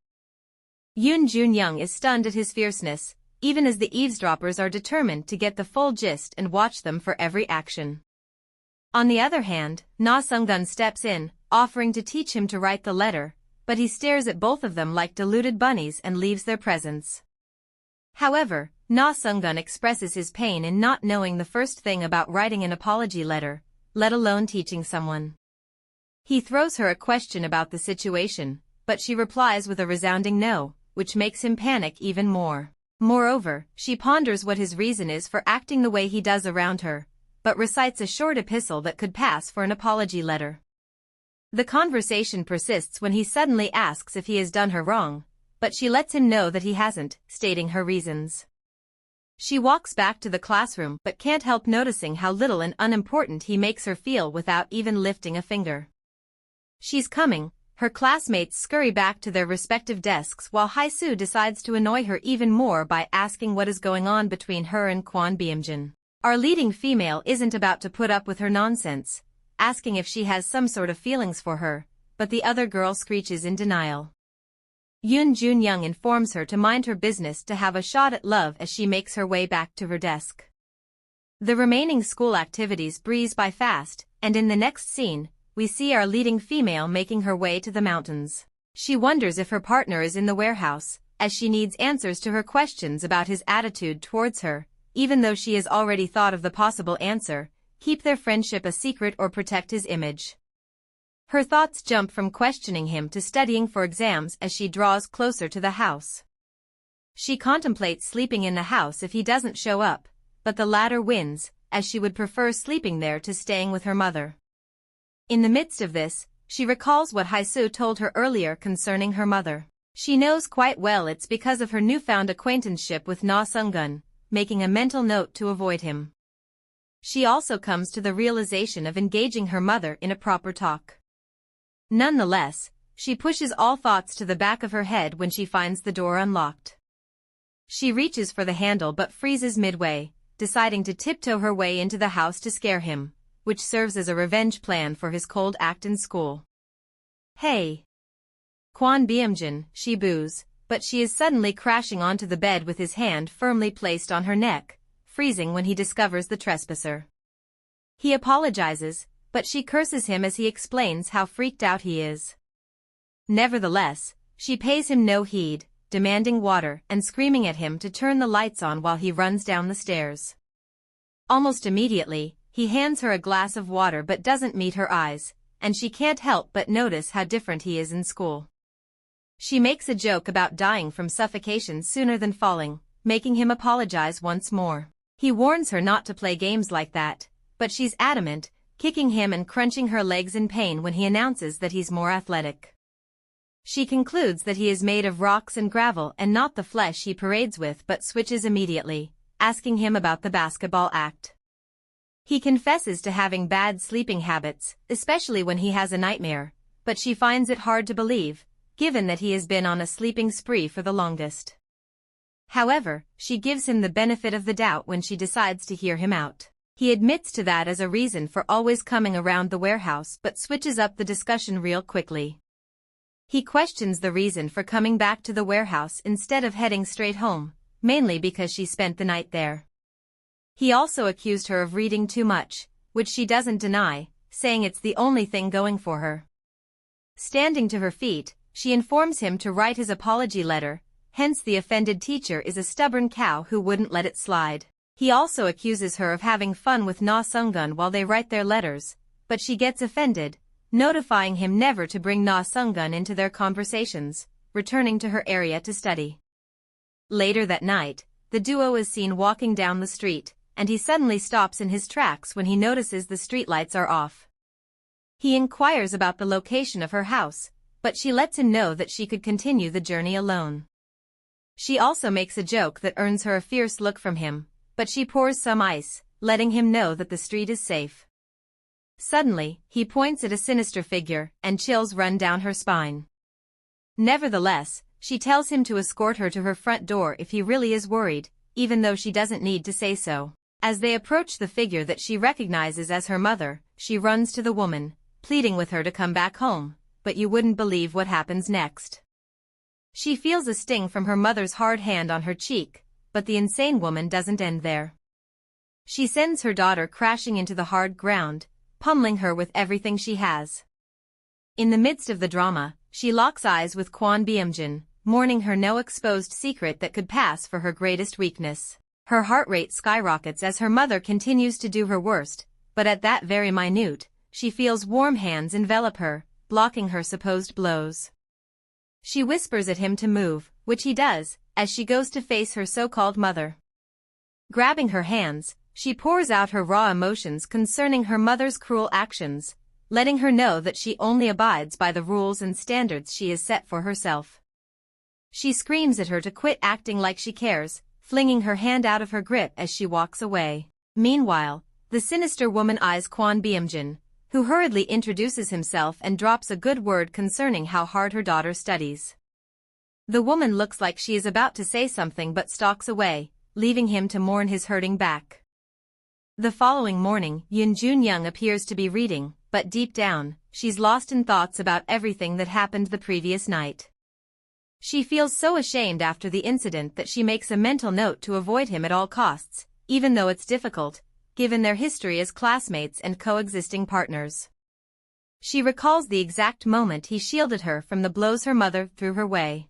Yoon Jun-young is stunned at his fierceness, even as the eavesdroppers are determined to get the full gist and watch them for every action. On the other hand, Na Sunggun steps in, offering to teach him to write the letter, but he stares at both of them like deluded bunnies and leaves their presence. However, Na Sunggun expresses his pain in not knowing the first thing about writing an apology letter, let alone teaching someone. He throws her a question about the situation, but she replies with a resounding no, which makes him panic even more. Moreover, she ponders what his reason is for acting the way he does around her, but recites a short epistle that could pass for an apology letter. The conversation persists when he suddenly asks if he has done her wrong, but she lets him know that he hasn't, stating her reasons. She walks back to the classroom but can't help noticing how little and unimportant he makes her feel without even lifting a finger. She's coming. Her classmates scurry back to their respective desks while Haesoo decides to annoy her even more by asking what is going on between her and Kwon Byung-jin. Our leading female isn't about to put up with her nonsense, asking if she has some sort of feelings for her, but the other girl screeches in denial. Yoon Jun-young informs her to mind her business to have a shot at love as she makes her way back to her desk. The remaining school activities breeze by fast, and in the next scene, we see our leading female making her way to the mountains. She wonders if her partner is in the warehouse, as she needs answers to her questions about his attitude towards her, even though she has already thought of the possible answer: keep their friendship a secret or protect his image. Her thoughts jump from questioning him to studying for exams as she draws closer to the house. She contemplates sleeping in the house if he doesn't show up, but the latter wins, as she would prefer sleeping there to staying with her mother. In the midst of this, she recalls what Hae-soo told her earlier concerning her mother. She knows quite well it's because of her newfound acquaintanceship with Na Sung-gun, making a mental note to avoid him. She also comes to the realization of engaging her mother in a proper talk. Nonetheless, she pushes all thoughts to the back of her head when she finds the door unlocked. She reaches for the handle but freezes midway, deciding to tiptoe her way into the house to scare him, which serves as a revenge plan for his cold act in school. "Hey, Kwon Byung-jin," she boos, but she is suddenly crashing onto the bed with his hand firmly placed on her neck, freezing when he discovers the trespasser. He apologizes, but she curses him as he explains how freaked out he is. Nevertheless, she pays him no heed, demanding water and screaming at him to turn the lights on while he runs down the stairs. Almost immediately, he hands her a glass of water but doesn't meet her eyes, and she can't help but notice how different he is in school. She makes a joke about dying from suffocation sooner than falling, making him apologize once more. He warns her not to play games like that, but she's adamant, kicking him and crunching her legs in pain when he announces that he's more athletic. She concludes that he is made of rocks and gravel and not the flesh he parades with, but switches immediately, asking him about the basketball act. He confesses to having bad sleeping habits, especially when he has a nightmare, but she finds it hard to believe, given that he has been on a sleeping spree for the longest. However, she gives him the benefit of the doubt when she decides to hear him out. He admits to that as a reason for always coming around the warehouse but switches up the discussion real quickly. He questions the reason for coming back to the warehouse instead of heading straight home, mainly because she spent the night there. He also accused her of reading too much, which she doesn't deny, saying it's the only thing going for her. Standing to her feet, she informs him to write his apology letter, hence the offended teacher is a stubborn cow who wouldn't let it slide. He also accuses her of having fun with Na Sung-gun while they write their letters, but she gets offended, notifying him never to bring Na Sung-gun into their conversations, returning to her area to study. Later that night, the duo is seen walking down the street, and he suddenly stops in his tracks when he notices the streetlights are off. He inquires about the location of her house, but she lets him know that she could continue the journey alone. She also makes a joke that earns her a fierce look from him, but she pours some ice, letting him know that the street is safe. Suddenly, he points at a sinister figure, and chills run down her spine. Nevertheless, she tells him to escort her to her front door if he really is worried, even though she doesn't need to say so. As they approach the figure that she recognizes as her mother, she runs to the woman, pleading with her to come back home, but you wouldn't believe what happens next. She feels a sting from her mother's hard hand on her cheek, but the insane woman doesn't end there. She sends her daughter crashing into the hard ground, pummeling her with everything she has. In the midst of the drama, she locks eyes with Kwon Byung-jin, mourning her no-exposed secret that could pass for her greatest weakness. Her heart rate skyrockets as her mother continues to do her worst, but at that very minute, she feels warm hands envelop her, blocking her supposed blows. She whispers at him to move, which he does, as she goes to face her so-called mother. Grabbing her hands, she pours out her raw emotions concerning her mother's cruel actions, letting her know that she only abides by the rules and standards she has set for herself. She screams at her to quit acting like she cares, flinging her hand out of her grip as she walks away. Meanwhile, the sinister woman eyes Kwon Byung-jin, who hurriedly introduces himself and drops a good word concerning how hard her daughter studies. The woman looks like she is about to say something but stalks away, leaving him to mourn his hurting back. The following morning, Yoon Jun-young appears to be reading, but deep down, she's lost in thoughts about everything that happened the previous night. She feels so ashamed after the incident that she makes a mental note to avoid him at all costs, even though it's difficult, given their history as classmates and coexisting partners. She recalls the exact moment he shielded her from the blows her mother threw her way.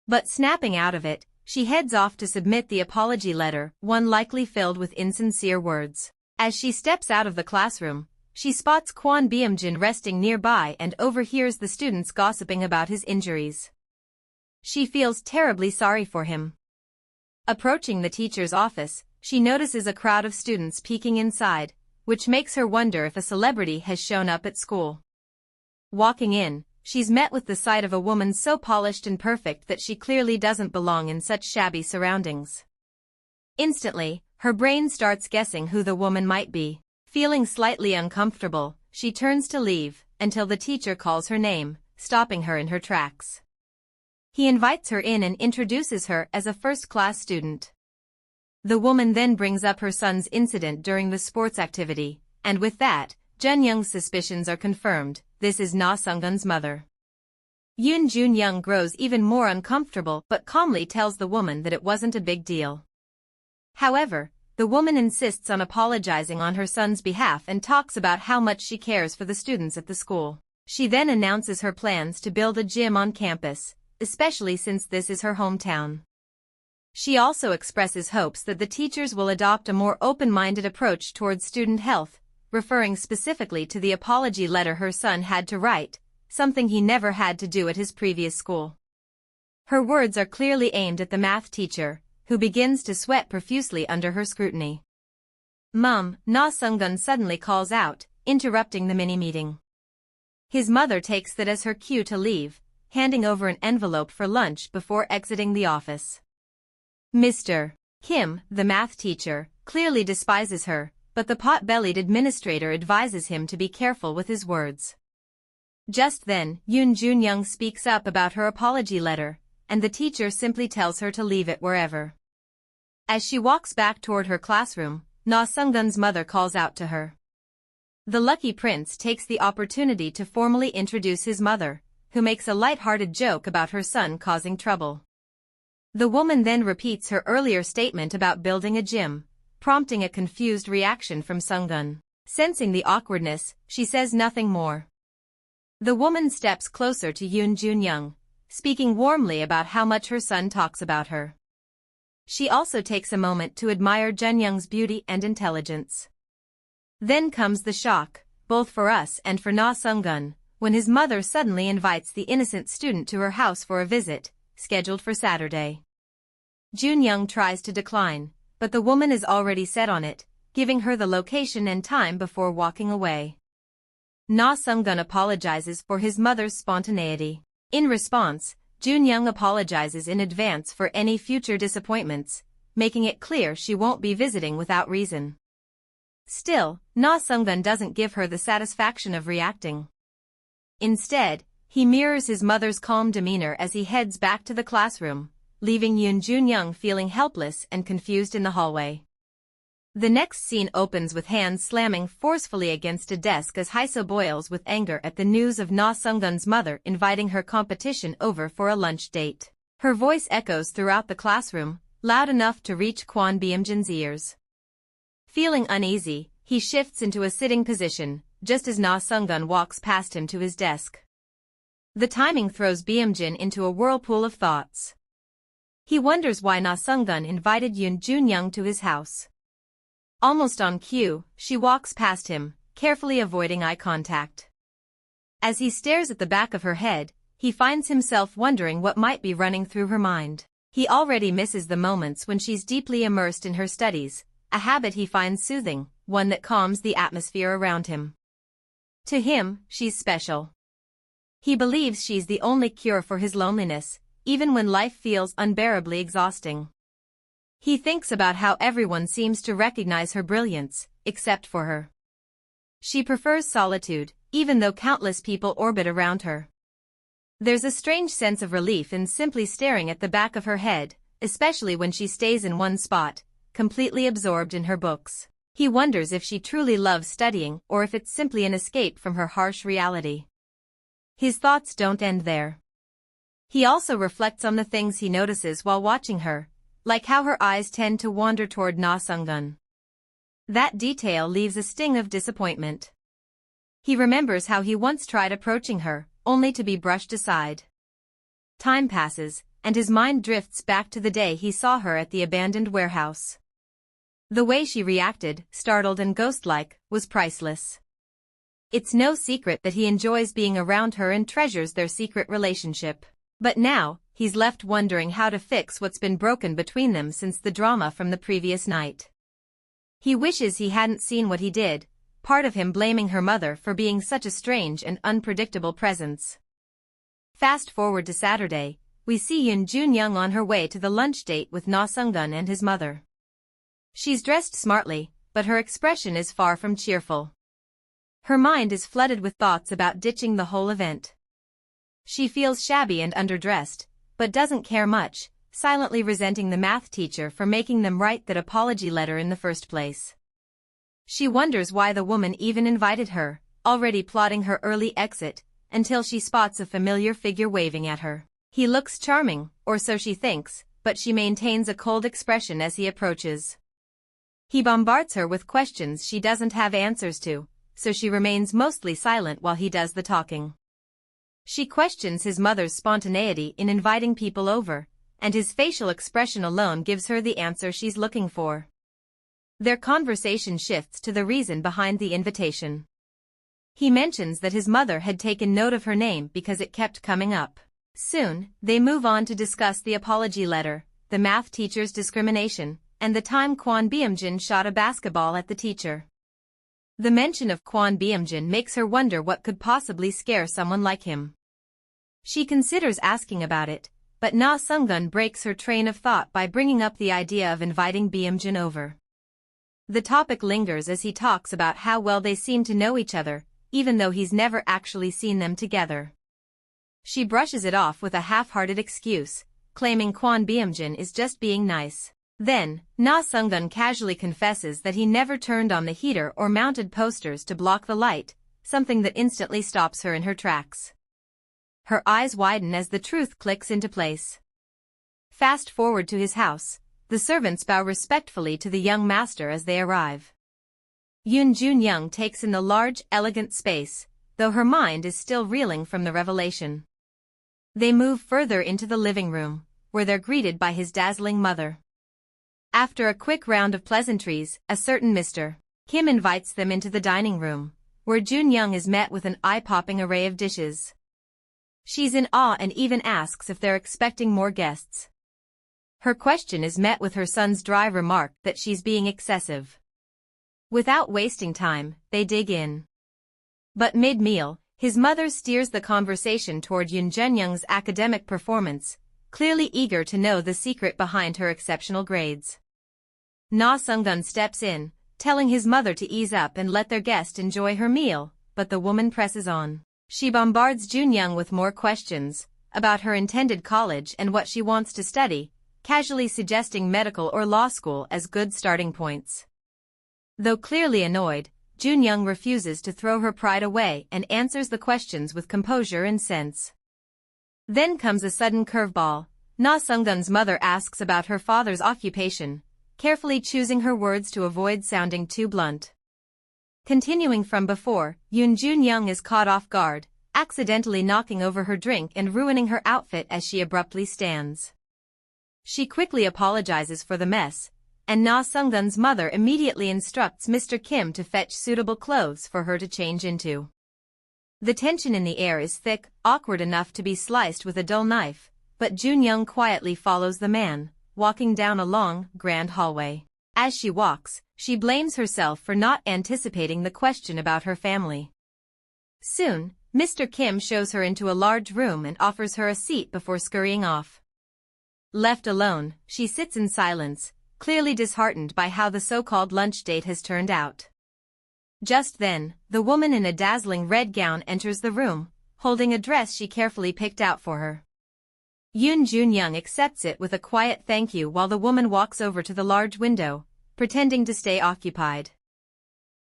But snapping out of it, she heads off to submit the apology letter, one likely filled with insincere words. As she steps out of the classroom, she spots Kwon Byung-jin resting nearby and overhears the students gossiping about his injuries. She feels terribly sorry for him. Approaching the teacher's office, she notices a crowd of students peeking inside, which makes her wonder if a celebrity has shown up at school. Walking in, she's met with the sight of a woman so polished and perfect that she clearly doesn't belong in such shabby surroundings. Instantly, her brain starts guessing who the woman might be. Feeling slightly uncomfortable, she turns to leave, until the teacher calls her name, stopping her in her tracks. He invites her in and introduces her as a first-class student. The woman then brings up her son's incident during the sports activity, and with that, Jun-young's suspicions are confirmed. This is Na Sung-gun's mother. Yoon Jun-young grows even more uncomfortable but calmly tells the woman that it wasn't a big deal. However, the woman insists on apologizing on her son's behalf and talks about how much she cares for the students at the school. She then announces her plans to build a gym on campus, especially since this is her hometown. She also expresses hopes that the teachers will adopt a more open-minded approach towards student health, referring specifically to the apology letter her son had to write, something he never had to do at his previous school. Her words are clearly aimed at the math teacher, who begins to sweat profusely under her scrutiny. "Mum," Na Sung-gun suddenly calls out, interrupting the mini-meeting. His mother takes that as her cue to leave, handing over an envelope for lunch before exiting the office. Mr. Kim, the math teacher, clearly despises her, but the pot-bellied administrator advises him to be careful with his words. Just then, Yoon Jun-young speaks up about her apology letter, and the teacher simply tells her to leave it wherever. As she walks back toward her classroom, Na Sung-gun's mother calls out to her. The lucky prince takes the opportunity to formally introduce his mother, who makes a light-hearted joke about her son causing trouble. The woman then repeats her earlier statement about building a gym, prompting a confused reaction from Sung-gun. Sensing the awkwardness, she says nothing more. The woman steps closer to Yoon Jun-young, speaking warmly about how much her son talks about her. She also takes a moment to admire Jun-young's beauty and intelligence. Then comes the shock, both for us and for Na Sung-gun, when his mother suddenly invites the innocent student to her house for a visit, scheduled for Saturday. Jun-young tries to decline, but the woman is already set on it, giving her the location and time before walking away. Na Sung-gun apologizes for his mother's spontaneity. In response, Jun-young apologizes in advance for any future disappointments, making it clear she won't be visiting without reason. Still, Na Sung-gun doesn't give her the satisfaction of reacting. Instead, he mirrors his mother's calm demeanor as he heads back to the classroom, leaving Yoon Jun-young feeling helpless and confused in the hallway. The next scene opens with hands slamming forcefully against a desk as Hae-seo boils with anger at the news of Na Sung-gun's mother inviting her competition over for a lunch date. Her voice echoes throughout the classroom, loud enough to reach Kwon Byung-jin's ears. Feeling uneasy, he shifts into a sitting position, just as Na Sung-gun walks past him to his desk. The timing throws Byung-jin into a whirlpool of thoughts. He wonders why Na Sung-gun invited Yoon Jun-young to his house. Almost on cue, she walks past him, carefully avoiding eye contact. As he stares at the back of her head, he finds himself wondering what might be running through her mind. He already misses the moments when she's deeply immersed in her studies, a habit he finds soothing, one that calms the atmosphere around him. To him, she's special. He believes she's the only cure for his loneliness, even when life feels unbearably exhausting. He thinks about how everyone seems to recognize her brilliance, except for her. She prefers solitude, even though countless people orbit around her. There's a strange sense of relief in simply staring at the back of her head, especially when she stays in one spot, completely absorbed in her books. He wonders if she truly loves studying or if it's simply an escape from her harsh reality. His thoughts don't end there. He also reflects on the things he notices while watching her, like how her eyes tend to wander toward Na Sunggun. That detail leaves a sting of disappointment. He remembers how he once tried approaching her, only to be brushed aside. Time passes, and his mind drifts back to the day he saw her at the abandoned warehouse. The way she reacted, startled and ghost-like, was priceless. It's no secret that he enjoys being around her and treasures their secret relationship. But now, he's left wondering how to fix what's been broken between them since the drama from the previous night. He wishes he hadn't seen what he did, part of him blaming her mother for being such a strange and unpredictable presence. Fast forward to Saturday, we see Yoon Jun-young on her way to the lunch date with Na Sunggun and his mother. She's dressed smartly, but her expression is far from cheerful. Her mind is flooded with thoughts about ditching the whole event. She feels shabby and underdressed, but doesn't care much, silently resenting the math teacher for making them write that apology letter in the first place. She wonders why the woman even invited her, already plotting her early exit, until she spots a familiar figure waving at her. He looks charming, or so she thinks, but she maintains a cold expression as he approaches. He bombards her with questions she doesn't have answers to, so she remains mostly silent while he does the talking. She questions his mother's spontaneity in inviting people over, and his facial expression alone gives her the answer she's looking for. Their conversation shifts to the reason behind the invitation. He mentions that his mother had taken note of her name because it kept coming up. Soon, they move on to discuss the apology letter, the math teacher's discrimination, and the time Kwon Byung-jin shot a basketball at the teacher. The mention of Kwon Byung-jin makes her wonder what could possibly scare someone like him. She considers asking about it, but Na Sunggun breaks her train of thought by bringing up the idea of inviting Byung-jin over. The topic lingers as he talks about how well they seem to know each other, even though he's never actually seen them together. She brushes it off with a half-hearted excuse, claiming Kwon Byung-jin is just being nice. Then, Na Sunggun casually confesses that he never turned on the heater or mounted posters to block the light, something that instantly stops her in her tracks. Her eyes widen as the truth clicks into place. Fast forward to his house, the servants bow respectfully to the young master as they arrive. Yoon Jun-young takes in the large, elegant space, though her mind is still reeling from the revelation. They move further into the living room, where they're greeted by his dazzling mother. After a quick round of pleasantries, a certain Mr. Kim invites them into the dining room, where Jun-young is met with an eye-popping array of dishes. She's in awe and even asks if they're expecting more guests. Her question is met with her son's dry remark that she's being excessive. Without wasting time, they dig in. But mid-meal, his mother steers the conversation toward Yoon Jun-young's academic performance, clearly eager to know the secret behind her exceptional grades. Na Sunggun steps in, telling his mother to ease up and let their guest enjoy her meal, but the woman presses on. She bombards Jun-young with more questions, about her intended college and what she wants to study, casually suggesting medical or law school as good starting points. Though clearly annoyed, Jun-young refuses to throw her pride away and answers the questions with composure and sense. Then comes a sudden curveball. Na Sunggun's mother asks about her father's occupation, carefully choosing her words to avoid sounding too blunt. Continuing from before, Yoon Jun-young is caught off guard, accidentally knocking over her drink and ruining her outfit as she abruptly stands. She quickly apologizes for the mess, and Na Sunggun's mother immediately instructs Mr. Kim to fetch suitable clothes for her to change into. The tension in the air is thick, awkward enough to be sliced with a dull knife, but Jun-young quietly follows the man, walking down a long, grand hallway. As she walks, she blames herself for not anticipating the question about her family. Soon, Mr. Kim shows her into a large room and offers her a seat before scurrying off. Left alone, she sits in silence, clearly disheartened by how the so-called lunch date has turned out. Just then, the woman in a dazzling red gown enters the room, holding a dress she carefully picked out for her. Yoon Jun-young accepts it with a quiet thank you while the woman walks over to the large window, pretending to stay occupied.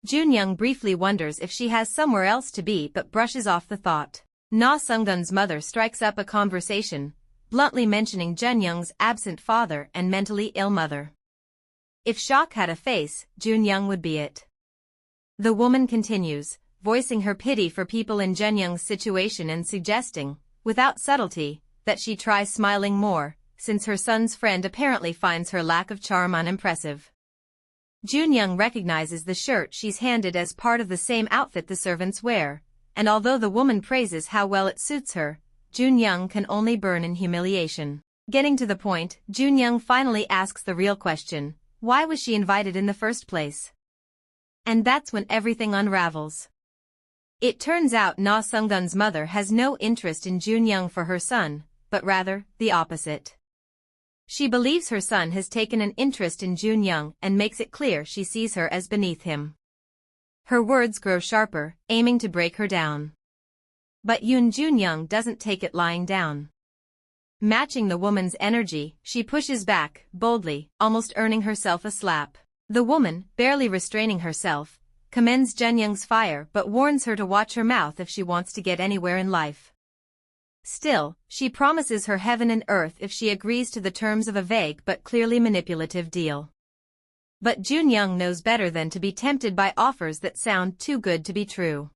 Junyoung briefly wonders if she has somewhere else to be but brushes off the thought. Na Sunggun's mother strikes up a conversation, bluntly mentioning Junyoung's absent father and mentally ill mother. If shock had a face, Junyoung would be it. The woman continues, voicing her pity for people in Junyoung's situation and suggesting, without subtlety, that she try smiling more, since her son's friend apparently finds her lack of charm unimpressive. Junyoung recognizes the shirt she's handed as part of the same outfit the servants wear, and although the woman praises how well it suits her, Junyoung can only burn in humiliation. Getting to the point, Junyoung finally asks the real question, why was she invited in the first place? And that's when everything unravels. It turns out Na Sunggun's mother has no interest in Junyoung for her son, but rather, the opposite. She believes her son has taken an interest in Junyoung and makes it clear she sees her as beneath him. Her words grow sharper, aiming to break her down. But Junyoung doesn't take it lying down. Matching the woman's energy, she pushes back, boldly, almost earning herself a slap. The woman, barely restraining herself, commends Junyoung's fire but warns her to watch her mouth if she wants to get anywhere in life. Still, she promises her heaven and earth if she agrees to the terms of a vague but clearly manipulative deal. But Junyoung knows better than to be tempted by offers that sound too good to be true.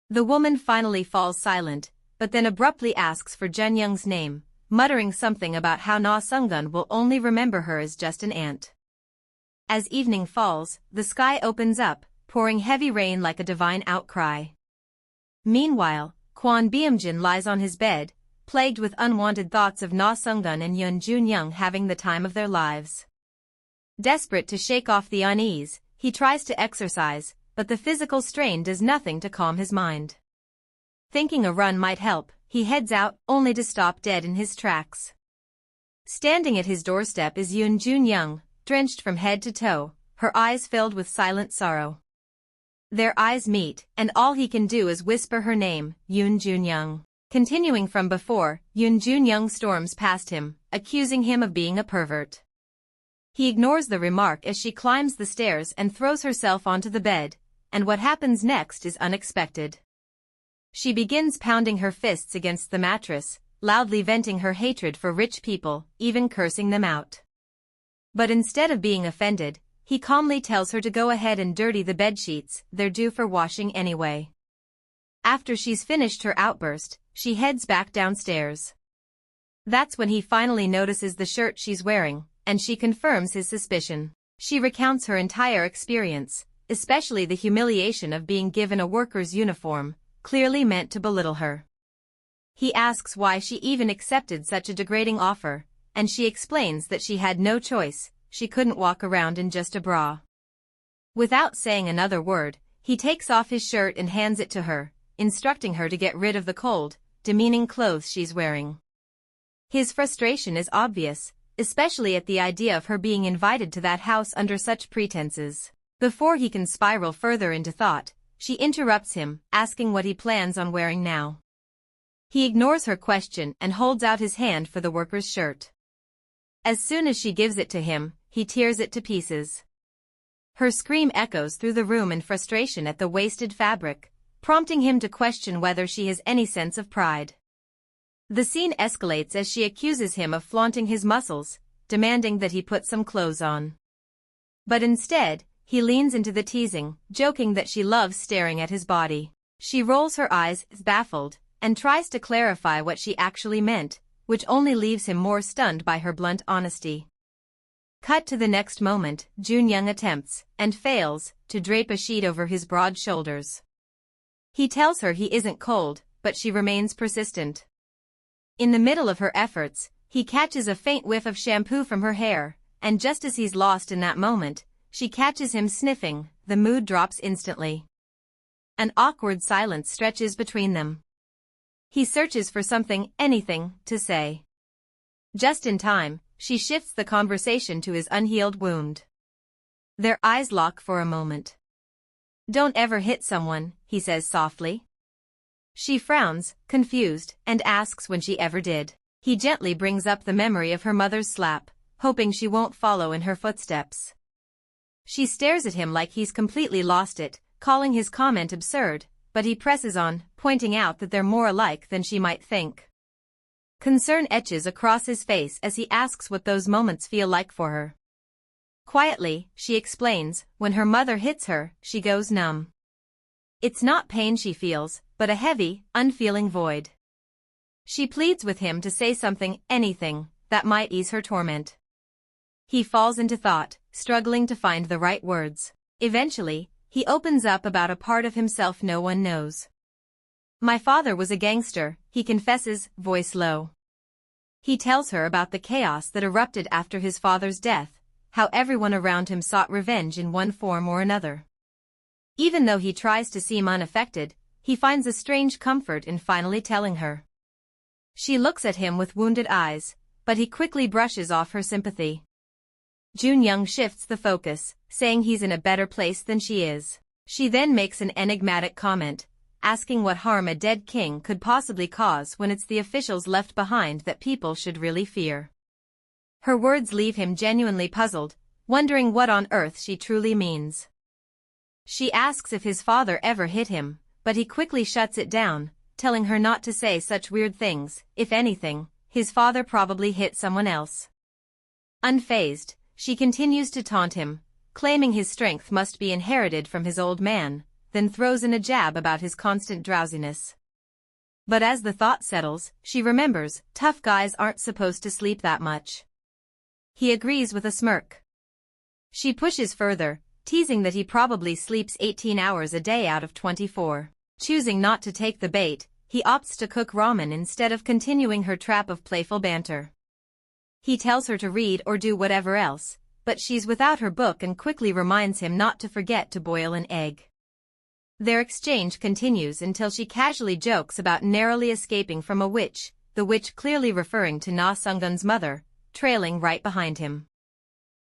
The woman finally falls silent, but then abruptly asks for Junyoung's name, muttering something about how Na Sunggun will only remember her as just an aunt. As evening falls, the sky opens up, pouring heavy rain like a divine outcry. Meanwhile, Kwon Byung-jin lies on his bed, plagued with unwanted thoughts of Na Sunggun and Junyoung having the time of their lives. Desperate to shake off the unease, he tries to exercise, but the physical strain does nothing to calm his mind. Thinking a run might help, he heads out, only to stop dead in his tracks. Standing at his doorstep is Junyoung, drenched from head to toe, her eyes filled with silent sorrow. Their eyes meet, and all he can do is whisper her name, Junyoung. Continuing from before, Junyoung storms past him, accusing him of being a pervert. He ignores the remark as she climbs the stairs and throws herself onto the bed, and what happens next is unexpected. She begins pounding her fists against the mattress, loudly venting her hatred for rich people, even cursing them out. But instead of being offended, he calmly tells her to go ahead and dirty the bedsheets, they're due for washing anyway. After she's finished her outburst, she heads back downstairs. That's when he finally notices the shirt she's wearing, and she confirms his suspicion. She recounts her entire experience, especially the humiliation of being given a worker's uniform, clearly meant to belittle her. He asks why she even accepted such a degrading offer, and she explains that she had no choice. She couldn't walk around in just a bra. Without saying another word, he takes off his shirt and hands it to her, instructing her to get rid of the cold, demeaning clothes she's wearing. His frustration is obvious, especially at the idea of her being invited to that house under such pretenses. Before he can spiral further into thought, she interrupts him, asking what he plans on wearing now. He ignores her question and holds out his hand for the worker's shirt. As soon as she gives it to him, he tears it to pieces. Her scream echoes through the room in frustration at the wasted fabric, prompting him to question whether she has any sense of pride. The scene escalates as she accuses him of flaunting his muscles, demanding that he put some clothes on. But instead, he leans into the teasing, joking that she loves staring at his body. She rolls her eyes, baffled, and tries to clarify what she actually meant, which only leaves him more stunned by her blunt honesty. Cut to the next moment, Junyoung attempts, and fails, to drape a sheet over his broad shoulders. He tells her he isn't cold, but she remains persistent. In the middle of her efforts, he catches a faint whiff of shampoo from her hair, and just as he's lost in that moment, she catches him sniffing. The mood drops instantly. An awkward silence stretches between them. He searches for something, anything, to say. Just in time, she shifts the conversation to his unhealed wound. Their eyes lock for a moment. "Don't ever hit someone," he says softly. She frowns, confused, and asks when she ever did. He gently brings up the memory of her mother's slap, hoping she won't follow in her footsteps. She stares at him like he's completely lost it, calling his comment absurd, but he presses on, pointing out that they're more alike than she might think. Concern etches across his face as he asks what those moments feel like for her. Quietly, she explains, when her mother hits her, she goes numb. It's not pain she feels, but a heavy, unfeeling void. She pleads with him to say something, anything, that might ease her torment. He falls into thought, struggling to find the right words. Eventually, he opens up about a part of himself no one knows. My father was a gangster, he confesses, voice low. He tells her about the chaos that erupted after his father's death, how everyone around him sought revenge in one form or another. Even though he tries to seem unaffected, he finds a strange comfort in finally telling her. She looks at him with wounded eyes, but he quickly brushes off her sympathy. Jun-young shifts the focus, saying he's in a better place than she is. She then makes an enigmatic comment, asking what harm a dead king could possibly cause when it's the officials left behind that people should really fear. Her words leave him genuinely puzzled, wondering what on earth she truly means. She asks if his father ever hit him, but he quickly shuts it down, telling her not to say such weird things. If anything, his father probably hit someone else. Unfazed, she continues to taunt him, claiming his strength must be inherited from his old man, then throws in a jab about his constant drowsiness. But as the thought settles, she remembers, tough guys aren't supposed to sleep that much. He agrees with a smirk. She pushes further, teasing that he probably sleeps 18 hours a day out of 24. Choosing not to take the bait, he opts to cook ramen instead of continuing her trap of playful banter. He tells her to read or do whatever else, but she's without her book and quickly reminds him not to forget to boil an egg. Their exchange continues until she casually jokes about narrowly escaping from a witch, the witch clearly referring to Na Sunggun's mother, trailing right behind him.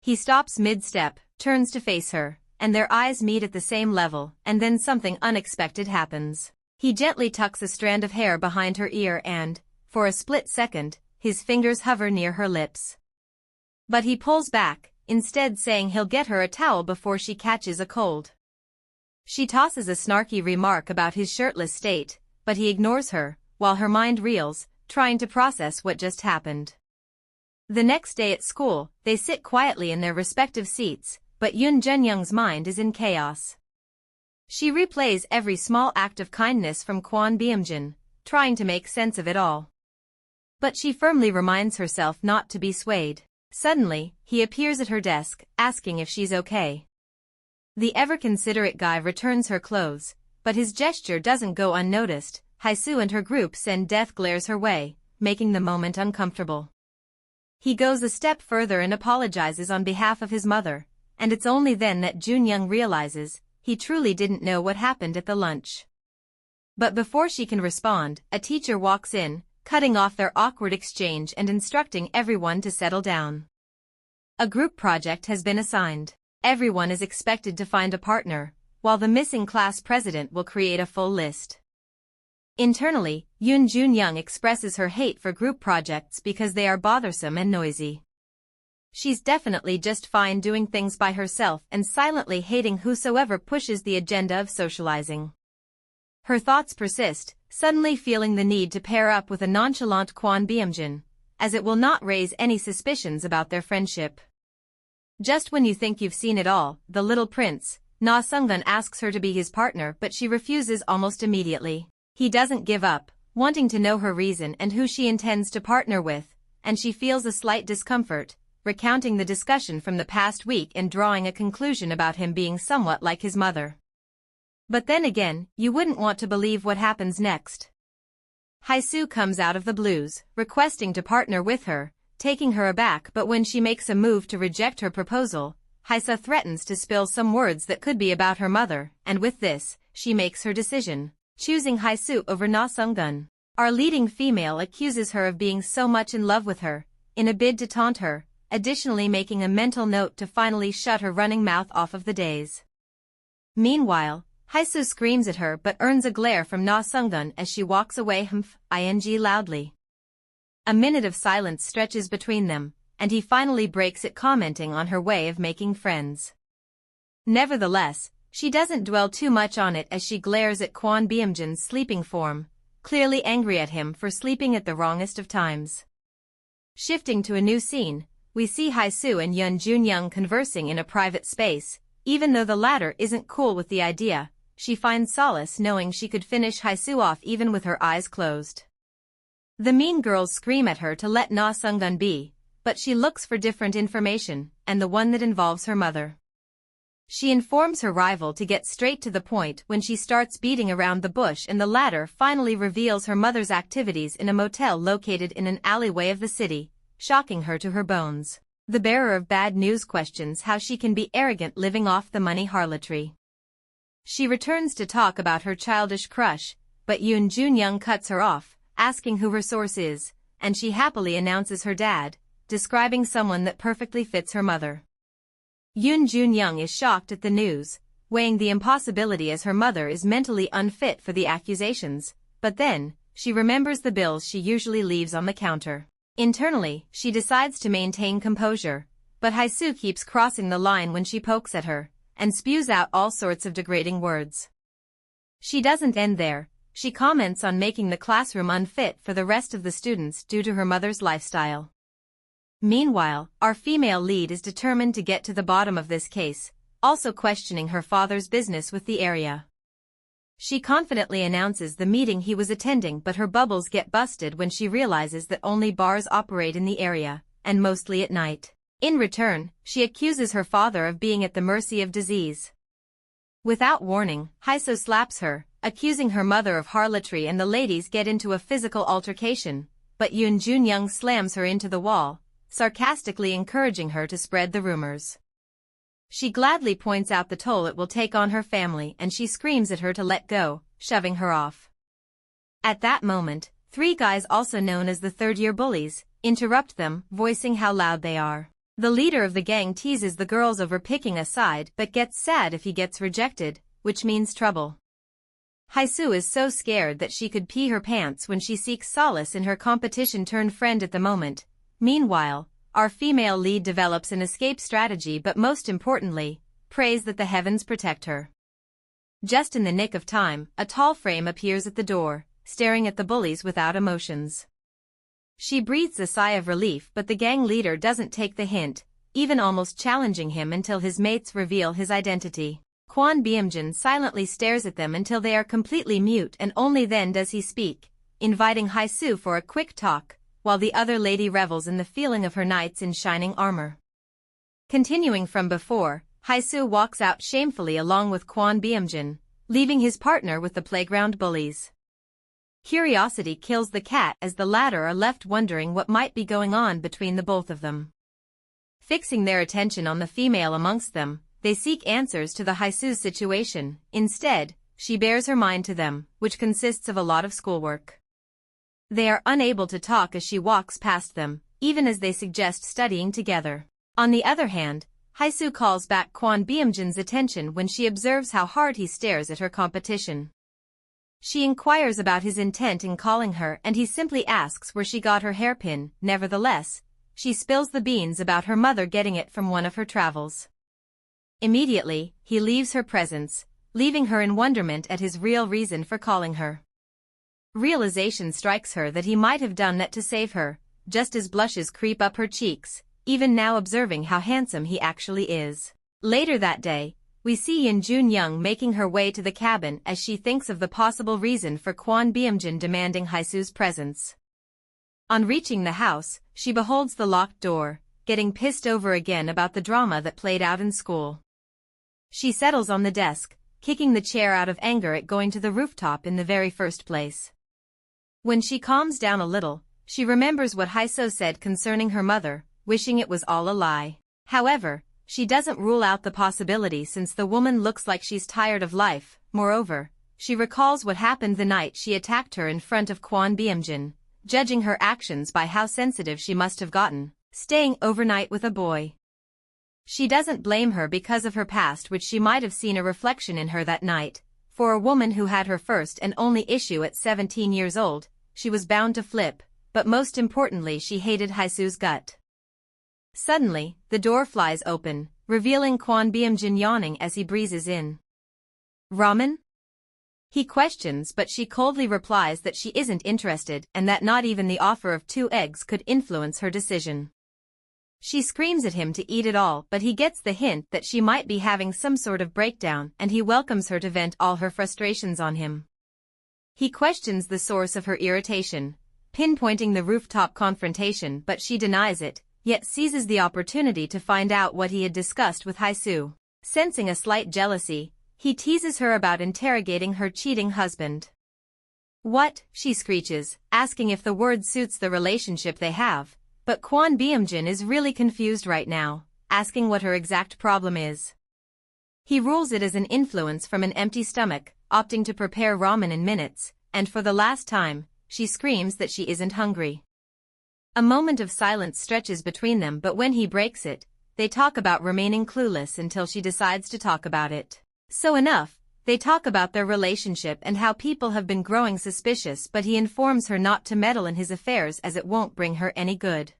He stops mid-step, turns to face her, and their eyes meet at the same level, and then something unexpected happens. He gently tucks a strand of hair behind her ear and, for a split second, his fingers hover near her lips. But he pulls back, instead saying he'll get her a towel before she catches a cold. She tosses a snarky remark about his shirtless state, but he ignores her, while her mind reels, trying to process what just happened. The next day at school, they sit quietly in their respective seats, but Yoon Jun-young's mind is in chaos. She replays every small act of kindness from Kwon Byung-jin, trying to make sense of it all. But she firmly reminds herself not to be swayed. Suddenly, he appears at her desk, asking if she's okay. The ever-considerate guy returns her clothes, but his gesture doesn't go unnoticed. Hae-soo and her group send death glares her way, making the moment uncomfortable. He goes a step further and apologizes on behalf of his mother, and it's only then that Jun-young realizes he truly didn't know what happened at the lunch. But before she can respond, a teacher walks in, cutting off their awkward exchange and instructing everyone to settle down. A group project has been assigned. Everyone is expected to find a partner, while the missing class president will create a full list. Internally, Yoon Jun-young expresses her hate for group projects because they are bothersome and noisy. She's definitely just fine doing things by herself and silently hating whosoever pushes the agenda of socializing. Her thoughts persist, suddenly feeling the need to pair up with a nonchalant Kwon Byung-jin, as it will not raise any suspicions about their friendship. Just when you think you've seen it all, the little prince, Na Sunggun, asks her to be his partner, but she refuses almost immediately. He doesn't give up, wanting to know her reason and who she intends to partner with, and she feels a slight discomfort, recounting the discussion from the past week and drawing a conclusion about him being somewhat like his mother. But then again, you wouldn't want to believe what happens next. Hae-soo comes out of the blues, requesting to partner with her, taking her aback, but when she makes a move to reject her proposal, Hae-soo threatens to spill some words that could be about her mother, and with this, she makes her decision, choosing Hae-soo over Na Sunggun. Our leading female accuses her of being so much in love with her, in a bid to taunt her, additionally making a mental note to finally shut her running mouth off of the days. Meanwhile, Hae-soo screams at her but earns a glare from Na Sunggun as she walks away loudly. A minute of silence stretches between them, and he finally breaks it, commenting on her way of making friends. Nevertheless, she doesn't dwell too much on it as she glares at Kwon Byung-jin's sleeping form, clearly angry at him for sleeping at the wrongest of times. Shifting to a new scene, we see Hae-soo and Yoon Jun-young conversing in a private space. Even though the latter isn't cool with the idea, she finds solace knowing she could finish Hae-soo off even with her eyes closed. The mean girls scream at her to let Na Sung-gun be, but she looks for different information, and the one that involves her mother. She informs her rival to get straight to the point when she starts beating around the bush, and the latter finally reveals her mother's activities in a motel located in an alleyway of the city, shocking her to her bones. The bearer of bad news questions how she can be arrogant living off the money harlotry. She returns to talk about her childish crush, but Yoon Jun-young cuts her off, asking who her source is, and she happily announces her dad, describing someone that perfectly fits her mother. Yoon Jun-young is shocked at the news, weighing the impossibility as her mother is mentally unfit for the accusations, but then, she remembers the bills she usually leaves on the counter. Internally, she decides to maintain composure, but Hae-soo keeps crossing the line when she pokes at her, and spews out all sorts of degrading words. She doesn't end there, she comments on making the classroom unfit for the rest of the students due to her mother's lifestyle. Meanwhile, our female lead is determined to get to the bottom of this case, also questioning her father's business with the area. She confidently announces the meeting he was attending, but her bubbles get busted when she realizes that only bars operate in the area, and mostly at night. In return, she accuses her father of being at the mercy of disease. Without warning, Hae-soo slaps her, accusing her mother of harlotry, and the ladies get into a physical altercation, but Yoon Jun-young slams her into the wall, sarcastically encouraging her to spread the rumors. She gladly points out the toll it will take on her family, and she screams at her to let go, shoving her off. At that moment, three guys, also known as the third-year bullies, interrupt them, voicing how loud they are. The leader of the gang teases the girls over picking a side but gets sad if he gets rejected, which means trouble. Hae-soo is so scared that she could pee her pants when she seeks solace in her competition-turned-friend at the moment. Meanwhile, our female lead develops an escape strategy, but most importantly, prays that the heavens protect her. Just in the nick of time, a tall frame appears at the door, staring at the bullies without emotions. She breathes a sigh of relief, but the gang leader doesn't take the hint, even almost challenging him until his mates reveal his identity. Kwon Byung-jin silently stares at them until they are completely mute, and only then does he speak, inviting Hae-soo for a quick talk, while the other lady revels in the feeling of her knights in shining armor. Continuing from before, Hae-soo walks out shamefully along with Kwon Byung-jin, leaving his partner with the playground bullies. Curiosity kills the cat as the latter are left wondering what might be going on between the both of them. Fixing their attention on the female amongst them, they seek answers to the Hae-soo's situation. Instead, she bares her mind to them, which consists of a lot of schoolwork. They are unable to talk as she walks past them, even as they suggest studying together. On the other hand, Hae-soo calls back Kwon Byung-jin's attention when she observes how hard he stares at her competition. She inquires about his intent in calling her, and he simply asks where she got her hairpin. Nevertheless, she spills the beans about her mother getting it from one of her travels. Immediately, he leaves her presence, leaving her in wonderment at his real reason for calling her. Realization strikes her that he might have done that to save her, just as blushes creep up her cheeks, even now observing how handsome he actually is. Later that day, we see Yoon Jun-young making her way to the cabin as she thinks of the possible reason for Kwon Byung-jin demanding Hae-soo's presence. On reaching the house, she beholds the locked door, getting pissed over again about the drama that played out in school. She settles on the desk, kicking the chair out of anger at going to the rooftop in the very first place. When she calms down a little, she remembers what Hae-soo said concerning her mother, wishing it was all a lie. However, she doesn't rule out the possibility since the woman looks like she's tired of life. Moreover, she recalls what happened the night she attacked her in front of Kwon Byung-jin, judging her actions by how sensitive she must have gotten, staying overnight with a boy. She doesn't blame her because of her past, which she might have seen a reflection in her that night. For a woman who had her first and only issue at 17 years old, she was bound to flip, but most importantly she hated Hae-soo's gut. Suddenly, the door flies open, revealing Kwon Byung-jin yawning as he breezes in. Ramen? He questions, but she coldly replies that she isn't interested and that not even the offer of 2 eggs could influence her decision. She screams at him to eat it all, but he gets the hint that she might be having some sort of breakdown, and he welcomes her to vent all her frustrations on him. He questions the source of her irritation, pinpointing the rooftop confrontation, but she denies it, yet seizes the opportunity to find out what he had discussed with Hae-soo. Sensing a slight jealousy, he teases her about interrogating her cheating husband. What? She screeches, asking if the word suits the relationship they have, but Kwon Byung-jin is really confused right now, asking what her exact problem is. He rules it as an influence from an empty stomach, opting to prepare ramen in minutes, and for the last time, she screams that she isn't hungry. A moment of silence stretches between them, but when he breaks it, they talk about remaining clueless until she decides to talk about it. So enough, they talk about their relationship and how people have been growing suspicious, but he informs her not to meddle in his affairs as it won't bring her any good.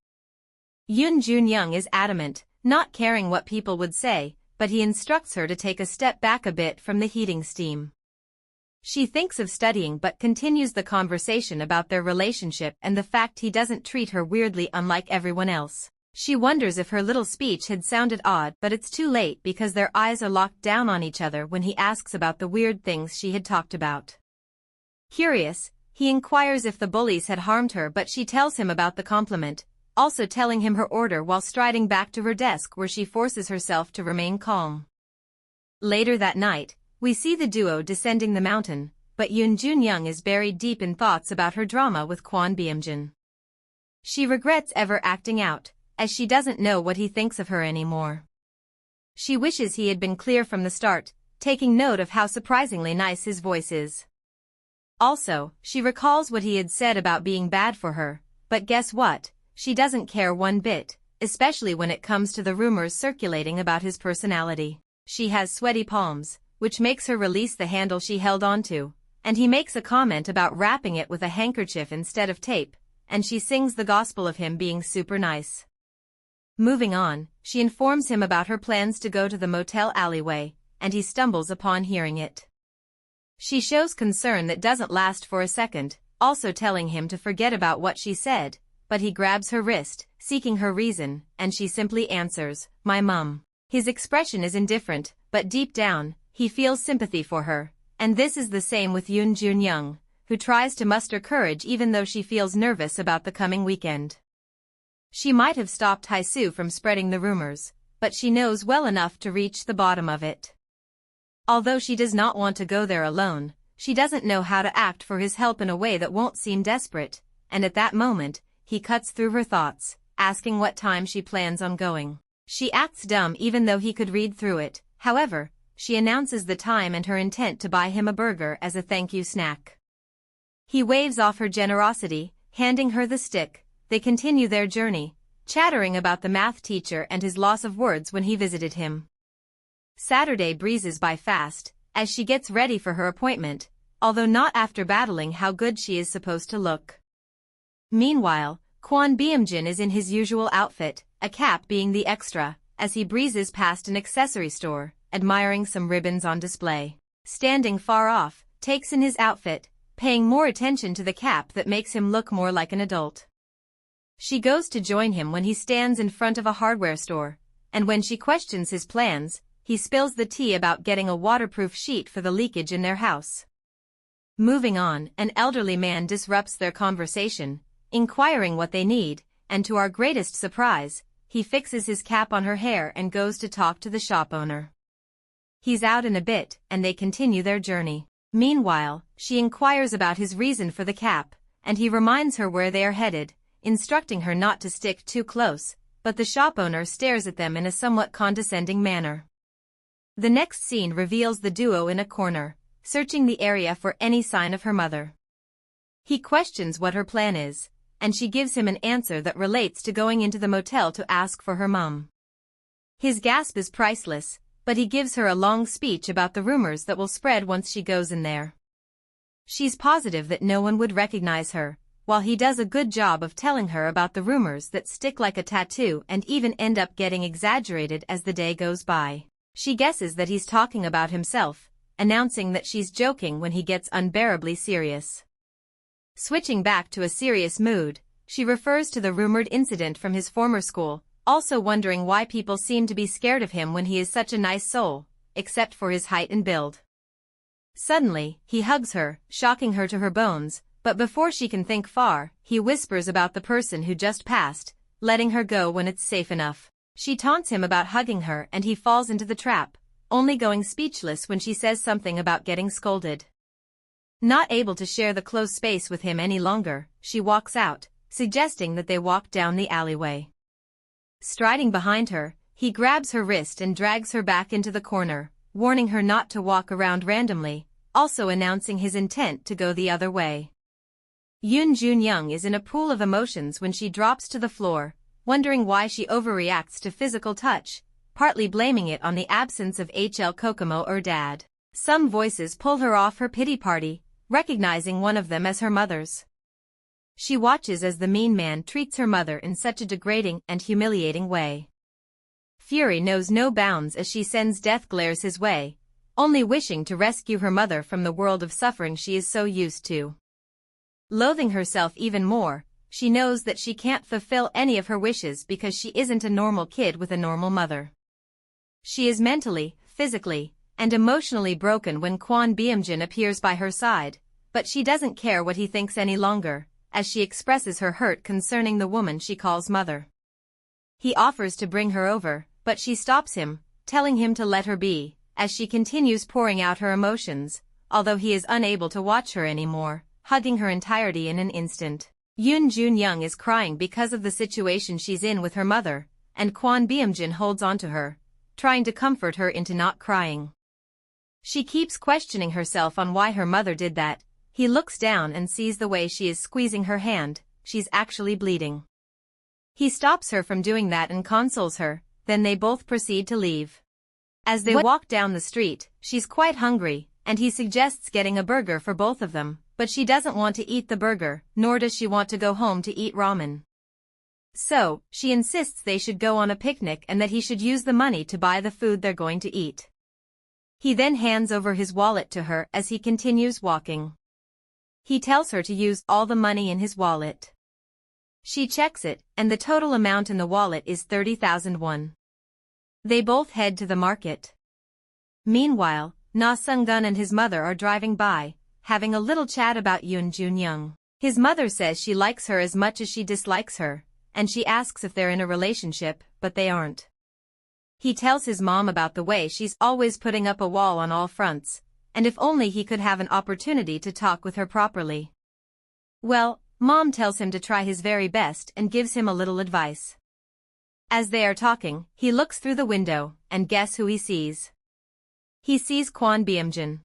Yoon Jun-young is adamant, not caring what people would say, but he instructs her to take a step back a bit from the heating steam. She thinks of studying but continues the conversation about their relationship and the fact he doesn't treat her weirdly unlike everyone else. She wonders if her little speech had sounded odd, but it's too late because their eyes are locked down on each other when he asks about the weird things she had talked about. Curious, he inquires if the bullies had harmed her, but she tells him about the compliment, also telling him her order while striding back to her desk where she forces herself to remain calm. Later that night, we see the duo descending the mountain, but Yoon Jun-young is buried deep in thoughts about her drama with Kwon Byung-jin. She regrets ever acting out, as she doesn't know what he thinks of her anymore. She wishes he had been clear from the start, taking note of how surprisingly nice his voice is. Also, she recalls what he had said about being bad for her, but guess what? She doesn't care one bit, especially when it comes to the rumors circulating about his personality. She has sweaty palms, which makes her release the handle she held onto, and he makes a comment about wrapping it with a handkerchief instead of tape, and she sings the gospel of him being super nice. Moving on, she informs him about her plans to go to the motel alleyway, and he stumbles upon hearing it. She shows concern that doesn't last for a second, also telling him to forget about what she said, but he grabs her wrist, seeking her reason, and she simply answers, "My mum." His expression is indifferent, but deep down, he feels sympathy for her, and this is the same with Yoon Jun-young, who tries to muster courage even though she feels nervous about the coming weekend. She might have stopped Hae-soo from spreading the rumors, but she knows well enough to reach the bottom of it. Although she does not want to go there alone, she doesn't know how to act for his help in a way that won't seem desperate, and at that moment, he cuts through her thoughts, asking what time she plans on going. She acts dumb even though he could read through it. However, she announces the time and her intent to buy him a burger as a thank you snack. He waves off her generosity, handing her the stick. They continue their journey, chattering about the math teacher and his loss of words when he visited him. Saturday breezes by fast, as she gets ready for her appointment, although not after battling how good she is supposed to look. Meanwhile, Kwon Byung-jin is in his usual outfit, a cap being the extra, as he breezes past an accessory store, admiring some ribbons on display. Standing far off, takes in his outfit, paying more attention to the cap that makes him look more like an adult. She goes to join him when he stands in front of a hardware store, and when she questions his plans, he spills the tea about getting a waterproof sheet for the leakage in their house. Moving on, an elderly man disrupts their conversation, inquiring what they need, and to our greatest surprise, he fixes his cap on her hair and goes to talk to the shop owner. He's out in a bit, and they continue their journey. Meanwhile, she inquires about his reason for the cap, and he reminds her where they are headed, instructing her not to stick too close, but the shop owner stares at them in a somewhat condescending manner. The next scene reveals the duo in a corner, searching the area for any sign of her mother. He questions what her plan is, and she gives him an answer that relates to going into the motel to ask for her mum. His gasp is priceless, but he gives her a long speech about the rumors that will spread once she goes in there. She's positive that no one would recognize her, while he does a good job of telling her about the rumors that stick like a tattoo and even end up getting exaggerated as the day goes by. She guesses that he's talking about himself, announcing that she's joking when he gets unbearably serious. Switching back to a serious mood, she refers to the rumored incident from his former school, also wondering why people seem to be scared of him when he is such a nice soul, except for his height and build. Suddenly, he hugs her, shocking her to her bones, but before she can think far, he whispers about the person who just passed, letting her go when it's safe enough. She taunts him about hugging her and he falls into the trap, only going speechless when she says something about getting scolded. Not able to share the close space with him any longer, she walks out, suggesting that they walk down the alleyway. Striding behind her, he grabs her wrist and drags her back into the corner, warning her not to walk around randomly, also announcing his intent to go the other way. Yoon Jun-young is in a pool of emotions when she drops to the floor, wondering why she overreacts to physical touch, partly blaming it on the absence of HL Kokomo or dad. Some voices pull her off her pity party, recognizing one of them as her mother's. She watches as the mean man treats her mother in such a degrading and humiliating way. Fury knows no bounds as she sends death glares his way, only wishing to rescue her mother from the world of suffering she is so used to. Loathing herself even more, she knows that she can't fulfill any of her wishes because she isn't a normal kid with a normal mother. She is mentally, physically, and emotionally broken when Kwon Byung-jin appears by her side, but she doesn't care what he thinks any longer, as she expresses her hurt concerning the woman she calls mother. He offers to bring her over, but she stops him, telling him to let her be, as she continues pouring out her emotions, although he is unable to watch her anymore, hugging her entirety in an instant. Yoon Jun-young is crying because of the situation she's in with her mother, and Kwon Byung-jin holds on to her, trying to comfort her into not crying. She keeps questioning herself on why her mother did that. He looks down and sees the way she is squeezing her hand, she's actually bleeding. He stops her from doing that and consoles her, then they both proceed to leave. As they walk down the street, she's quite hungry, and he suggests getting a burger for both of them, but she doesn't want to eat the burger, nor does she want to go home to eat ramen. So, she insists they should go on a picnic and that he should use the money to buy the food they're going to eat. He then hands over his wallet to her as he continues walking. He tells her to use all the money in his wallet. She checks it, and the total amount in the wallet is 30,000 won. They both head to the market. Meanwhile, Na Sung-gun and his mother are driving by, having a little chat about Yoon Jun-young. His mother says she likes her as much as she dislikes her, and she asks if they're in a relationship, but they aren't. He tells his mom about the way she's always putting up a wall on all fronts, and if only he could have an opportunity to talk with her properly. Well, Mom tells him to try his very best and gives him a little advice. As they are talking, he looks through the window, and guess who he sees? He sees Kwon Byung-jin.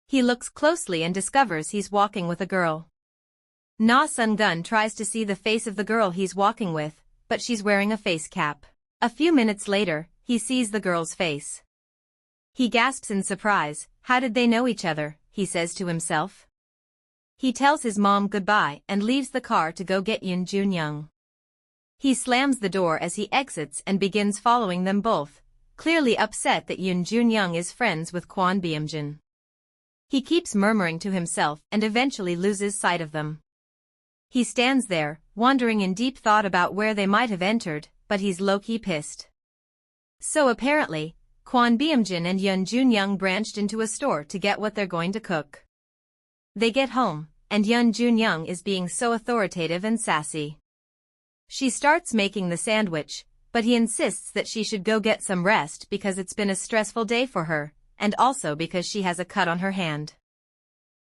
He looks closely and discovers he's walking with a girl. Na Sung-gun tries to see the face of the girl he's walking with, but she's wearing a face cap. A few minutes later, he sees the girl's face. He gasps in surprise. How did they know each other, he says to himself. He tells his mom goodbye and leaves the car to go get Yoon Jun-young. He slams the door as he exits and begins following them both, clearly upset that Yoon Jun-young is friends with Kwon Byung-jin. He keeps murmuring to himself and eventually loses sight of them. He stands there, wandering in deep thought about where they might have entered, but he's low-key pissed. So apparently, Kwon Byung-jin and Yoon Jun-young branched into a store to get what they're going to cook. They get home, and Yoon Jun-young is being so authoritative and sassy. She starts making the sandwich, but he insists that she should go get some rest because it's been a stressful day for her, and also because she has a cut on her hand.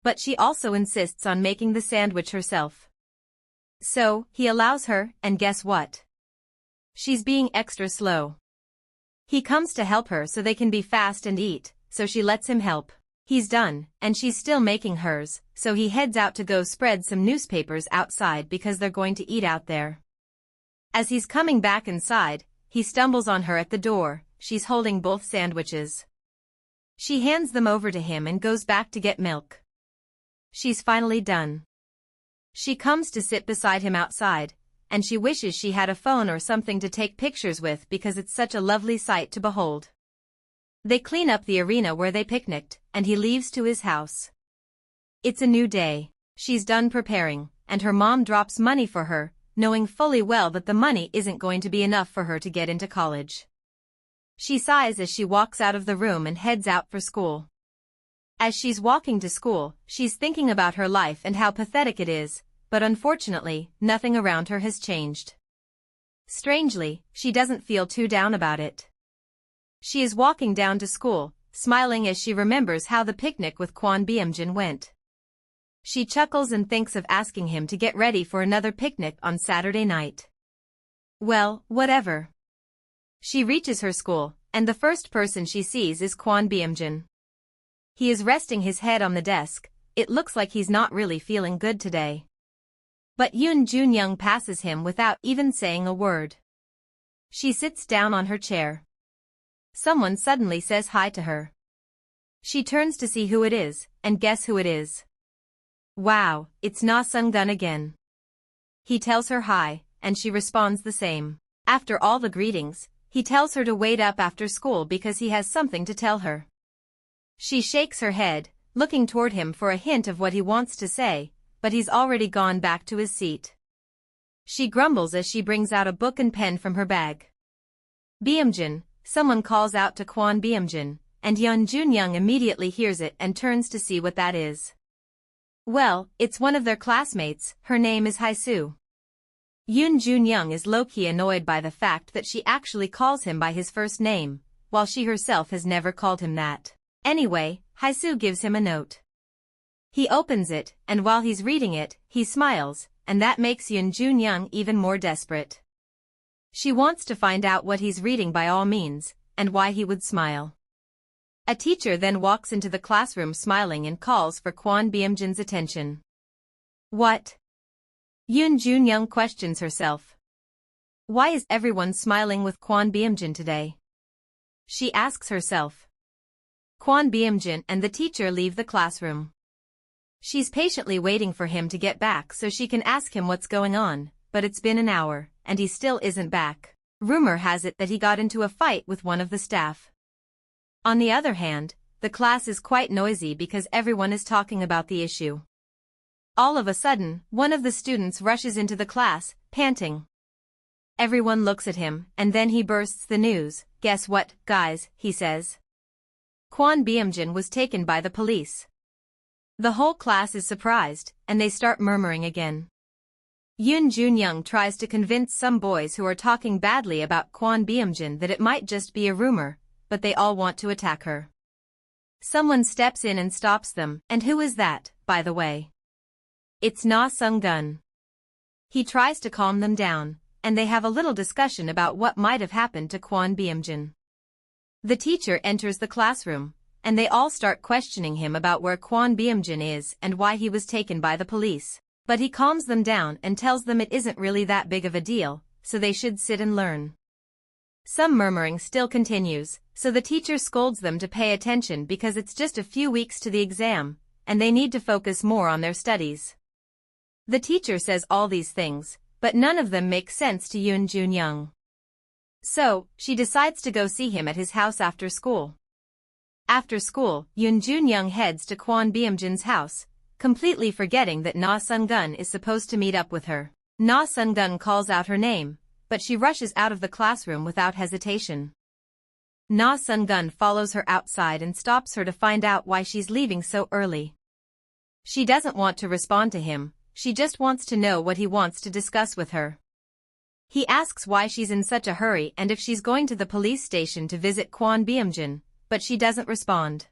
But she also insists on making the sandwich herself. So, he allows her, and guess what? She's being extra slow. He comes to help her so they can be fast and eat, so she lets him help. He's done, and she's still making hers, so he heads out to go spread some newspapers outside because they're going to eat out there. As he's coming back inside, he stumbles on her at the door. She's holding both sandwiches. She hands them over to him and goes back to get milk. She's finally done. She comes to sit beside him outside, and she wishes she had a phone or something to take pictures with because it's such a lovely sight to behold. They clean up the arena where they picnicked, and he leaves to his house. It's a new day. She's done preparing, and her mom drops money for her, knowing fully well that the money isn't going to be enough for her to get into college. She sighs as she walks out of the room and heads out for school. As she's walking to school, she's thinking about her life and how pathetic it is, but unfortunately, nothing around her has changed. Strangely, she doesn't feel too down about it. She is walking down to school, smiling as she remembers how the picnic with Kwon Byung-jin went. She chuckles and thinks of asking him to get ready for another picnic on Saturday night. Well, whatever. She reaches her school, and the first person she sees is Kwon Byung-jin. He is resting his head on the desk. It looks like he's not really feeling good today. But Yoon Jun-young passes him without even saying a word. She sits down on her chair. Someone suddenly says hi to her. She turns to see who it is, and guess who it is? Wow, it's Na Sung-gun again. He tells her hi, and she responds the same. After all the greetings, he tells her to wait up after school because he has something to tell her. She shakes her head, looking toward him for a hint of what he wants to say, but he's already gone back to his seat. She grumbles as she brings out a book and pen from her bag. Byung-jin, someone calls out to Kwon Byung-jin, and Yoon Jun-young immediately hears it and turns to see what that is. Well, it's one of their classmates. Her name is Hae-soo. Yoon Jun-young is low-key annoyed by the fact that she actually calls him by his first name, while she herself has never called him that. Anyway, Hae-soo gives him a note. He opens it, and while he's reading it, he smiles, and that makes Yoon Jun-young even more desperate. She wants to find out what he's reading by all means, and why he would smile. A teacher then walks into the classroom smiling and calls for Kwon Byung-jin's attention. What? Yoon Jun-young questions herself. Why is everyone smiling with Kwon Byung-jin today? She asks herself. Kwon Byung-jin and the teacher leave the classroom. She's patiently waiting for him to get back so she can ask him what's going on, but it's been an hour, and he still isn't back. Rumor has it that he got into a fight with one of the staff. On the other hand, the class is quite noisy because everyone is talking about the issue. All of a sudden, one of the students rushes into the class, panting. Everyone looks at him, and then he bursts the news. Guess what, guys, he says. Kwon Byung-jin was taken by the police. The whole class is surprised, and they start murmuring again. Yoon Jun-young tries to convince some boys who are talking badly about Kwon Byung-jin that it might just be a rumor, but they all want to attack her. Someone steps in and stops them, and who is that, by the way? It's Na Sung-gun. He tries to calm them down, and they have a little discussion about what might have happened to Kwon Byung-jin. The teacher enters the classroom, and they all start questioning him about where Kwon Byung-jin is and why he was taken by the police. But he calms them down and tells them it isn't really that big of a deal, so they should sit and learn. Some murmuring still continues, so the teacher scolds them to pay attention because it's just a few weeks to the exam, and they need to focus more on their studies. The teacher says all these things, but none of them make sense to Yoon Jun-young. So, she decides to go see him at his house after school. After school, Yoon Jun-young heads to Kwon Byung-jin's house, completely forgetting that Na Sung-gun is supposed to meet up with her. Na Sung-gun calls out her name, but she rushes out of the classroom without hesitation. Na Sung-gun follows her outside and stops her to find out why she's leaving so early. She doesn't want to respond to him, she just wants to know what he wants to discuss with her. He asks why she's in such a hurry and if she's going to the police station to visit Kwon Byung-jin, but she doesn't respond.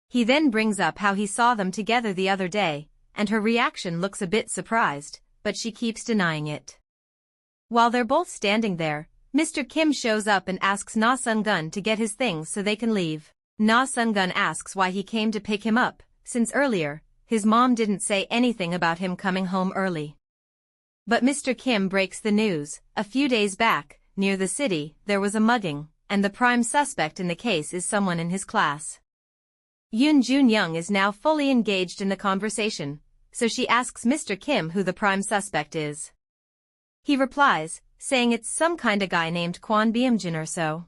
He then brings up how he saw them together the other day, and her reaction looks a bit surprised, but she keeps denying it. While they're both standing there, Mr. Kim shows up and asks Na Sung-gun to get his things so they can leave. Na Sung-gun asks why he came to pick him up, since earlier, his mom didn't say anything about him coming home early. But Mr. Kim breaks the news. A few days back, near the city, there was a mugging, and the prime suspect in the case is someone in his class. Yoon Jun-young is now fully engaged in the conversation, so she asks Mr. Kim who the prime suspect is. He replies, saying it's some kinda guy named Kwon Byung-jin or so.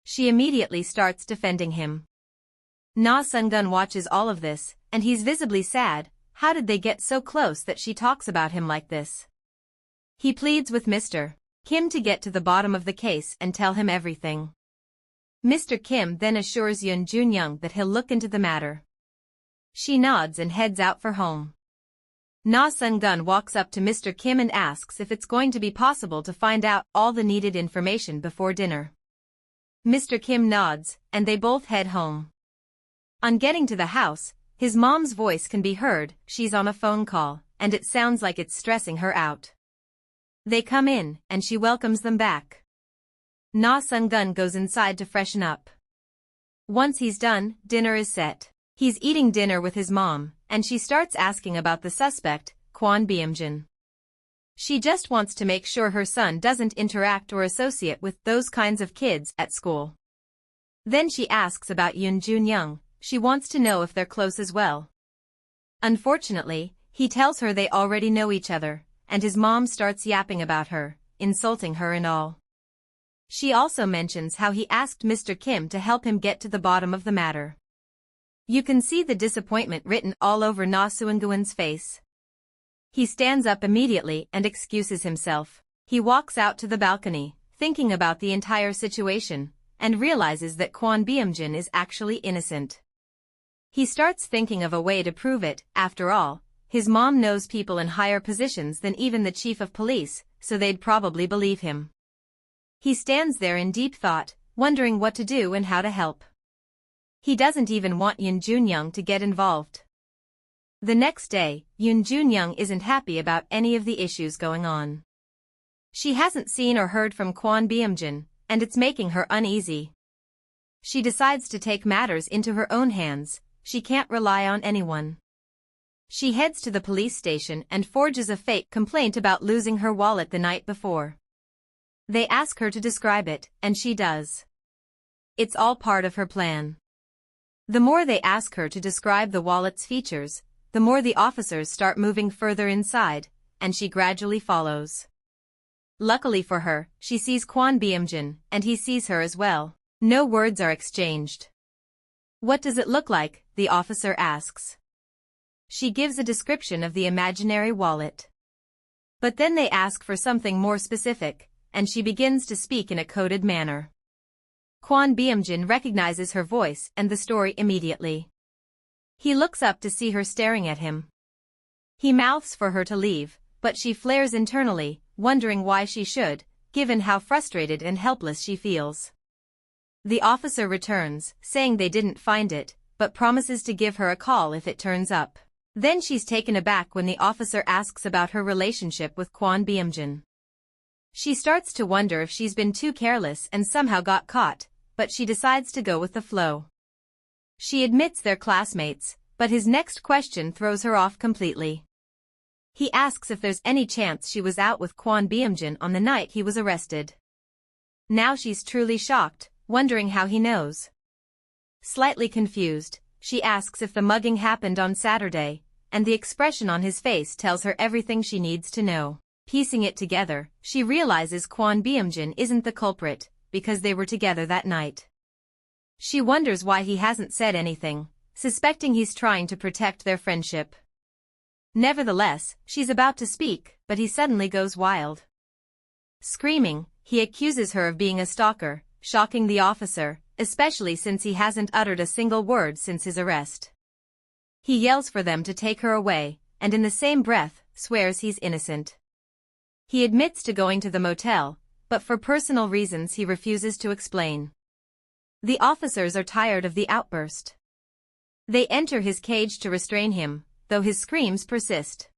She immediately starts defending him. Na Sun-gun watches all of this, and he's visibly sad. How did they get so close that she talks about him like this? He pleads with Mr. Kim to get to the bottom of the case and tell him everything. Mr. Kim then assures Yoon Jun-young that he'll look into the matter. She nods and heads out for home. Na Sun-gun walks up to Mr. Kim and asks if it's going to be possible to find out all the needed information before dinner. Mr. Kim nods, and they both head home. On getting to the house, his mom's voice can be heard. She's on a phone call, and it sounds like it's stressing her out. They come in, and she welcomes them back. Na Sun-gun goes inside to freshen up. Once he's done, dinner is set. He's eating dinner with his mom, and she starts asking about the suspect, Kwon Byung-jin. She just wants to make sure her son doesn't interact or associate with those kinds of kids at school. Then she asks about Yoon Jun-young. She wants to know if they're close as well. Unfortunately, he tells her they already know each other, and his mom starts yapping about her, insulting her and all. She also mentions how he asked Mr. Kim to help him get to the bottom of the matter. You can see the disappointment written all over Na Sun-gun's face. He stands up immediately and excuses himself. He walks out to the balcony, thinking about the entire situation, and realizes that Kwon Byung-jin is actually innocent. He starts thinking of a way to prove it. After all, his mom knows people in higher positions than even the chief of police, so they'd probably believe him. He stands there in deep thought, wondering what to do and how to help. He doesn't even want Yoon Jun-young to get involved. The next day, Yoon Jun-young isn't happy about any of the issues going on. She hasn't seen or heard from Kwon Byung-jin, and it's making her uneasy. She decides to take matters into her own hands. She can't rely on anyone. She heads to the police station and forges a fake complaint about losing her wallet the night before. They ask her to describe it, and she does. It's all part of her plan. The more they ask her to describe the wallet's features, the more the officers start moving further inside, and she gradually follows. Luckily for her, she sees Kwon Byung-jin, and he sees her as well. No words are exchanged. What does it look like? The officer asks. She gives a description of the imaginary wallet. But then they ask for something more specific, and she begins to speak in a coded manner. Kwon Byung-jin recognizes her voice and the story immediately. He looks up to see her staring at him. He mouths for her to leave, but she flares internally, wondering why she should, given how frustrated and helpless she feels. The officer returns, saying they didn't find it, but promises to give her a call if it turns up. Then she's taken aback when the officer asks about her relationship with Kwon Byung-jin. She starts to wonder if she's been too careless and somehow got caught, but she decides to go with the flow. She admits they're classmates, but his next question throws her off completely. He asks if there's any chance she was out with Kwon Byung-jin on the night he was arrested. Now she's truly shocked, wondering how he knows. Slightly confused, she asks if the mugging happened on Saturday, and the expression on his face tells her everything she needs to know. Piecing it together, she realizes Kwon Byung-jin isn't the culprit, because they were together that night. She wonders why he hasn't said anything, suspecting he's trying to protect their friendship. Nevertheless, she's about to speak, but he suddenly goes wild. Screaming, he accuses her of being a stalker, shocking the officer, especially since he hasn't uttered a single word since his arrest. He yells for them to take her away, and in the same breath, swears he's innocent. He admits to going to the motel, but for personal reasons he refuses to explain. The officers are tired of the outburst. They enter his cage to restrain him, though his screams persist.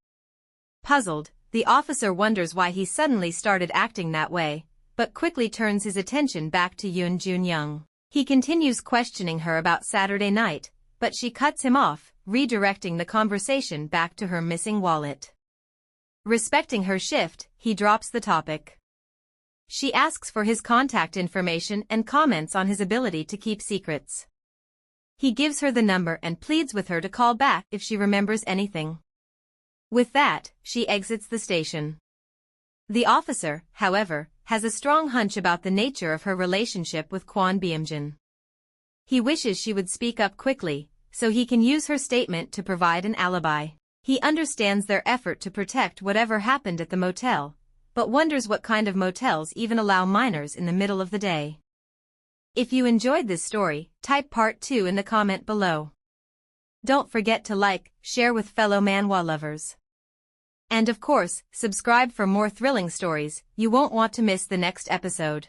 Puzzled, the officer wonders why he suddenly started acting that way, but quickly turns his attention back to Yoon Jun-young. He continues questioning her about Saturday night, but she cuts him off, redirecting the conversation back to her missing wallet. Respecting her shift, he drops the topic. She asks for his contact information and comments on his ability to keep secrets. He gives her the number and pleads with her to call back if she remembers anything. With that, she exits the station. The officer, however, has a strong hunch about the nature of her relationship with Kwon Byung-jin. He wishes she would speak up quickly, so he can use her statement to provide an alibi. He understands their effort to protect whatever happened at the motel, but wonders what kind of motels even allow minors in the middle of the day. If you enjoyed this story, type part 2 in the comment below. Don't forget to like, share with fellow manhwa lovers. And of course, subscribe for more thrilling stories. You won't want to miss the next episode.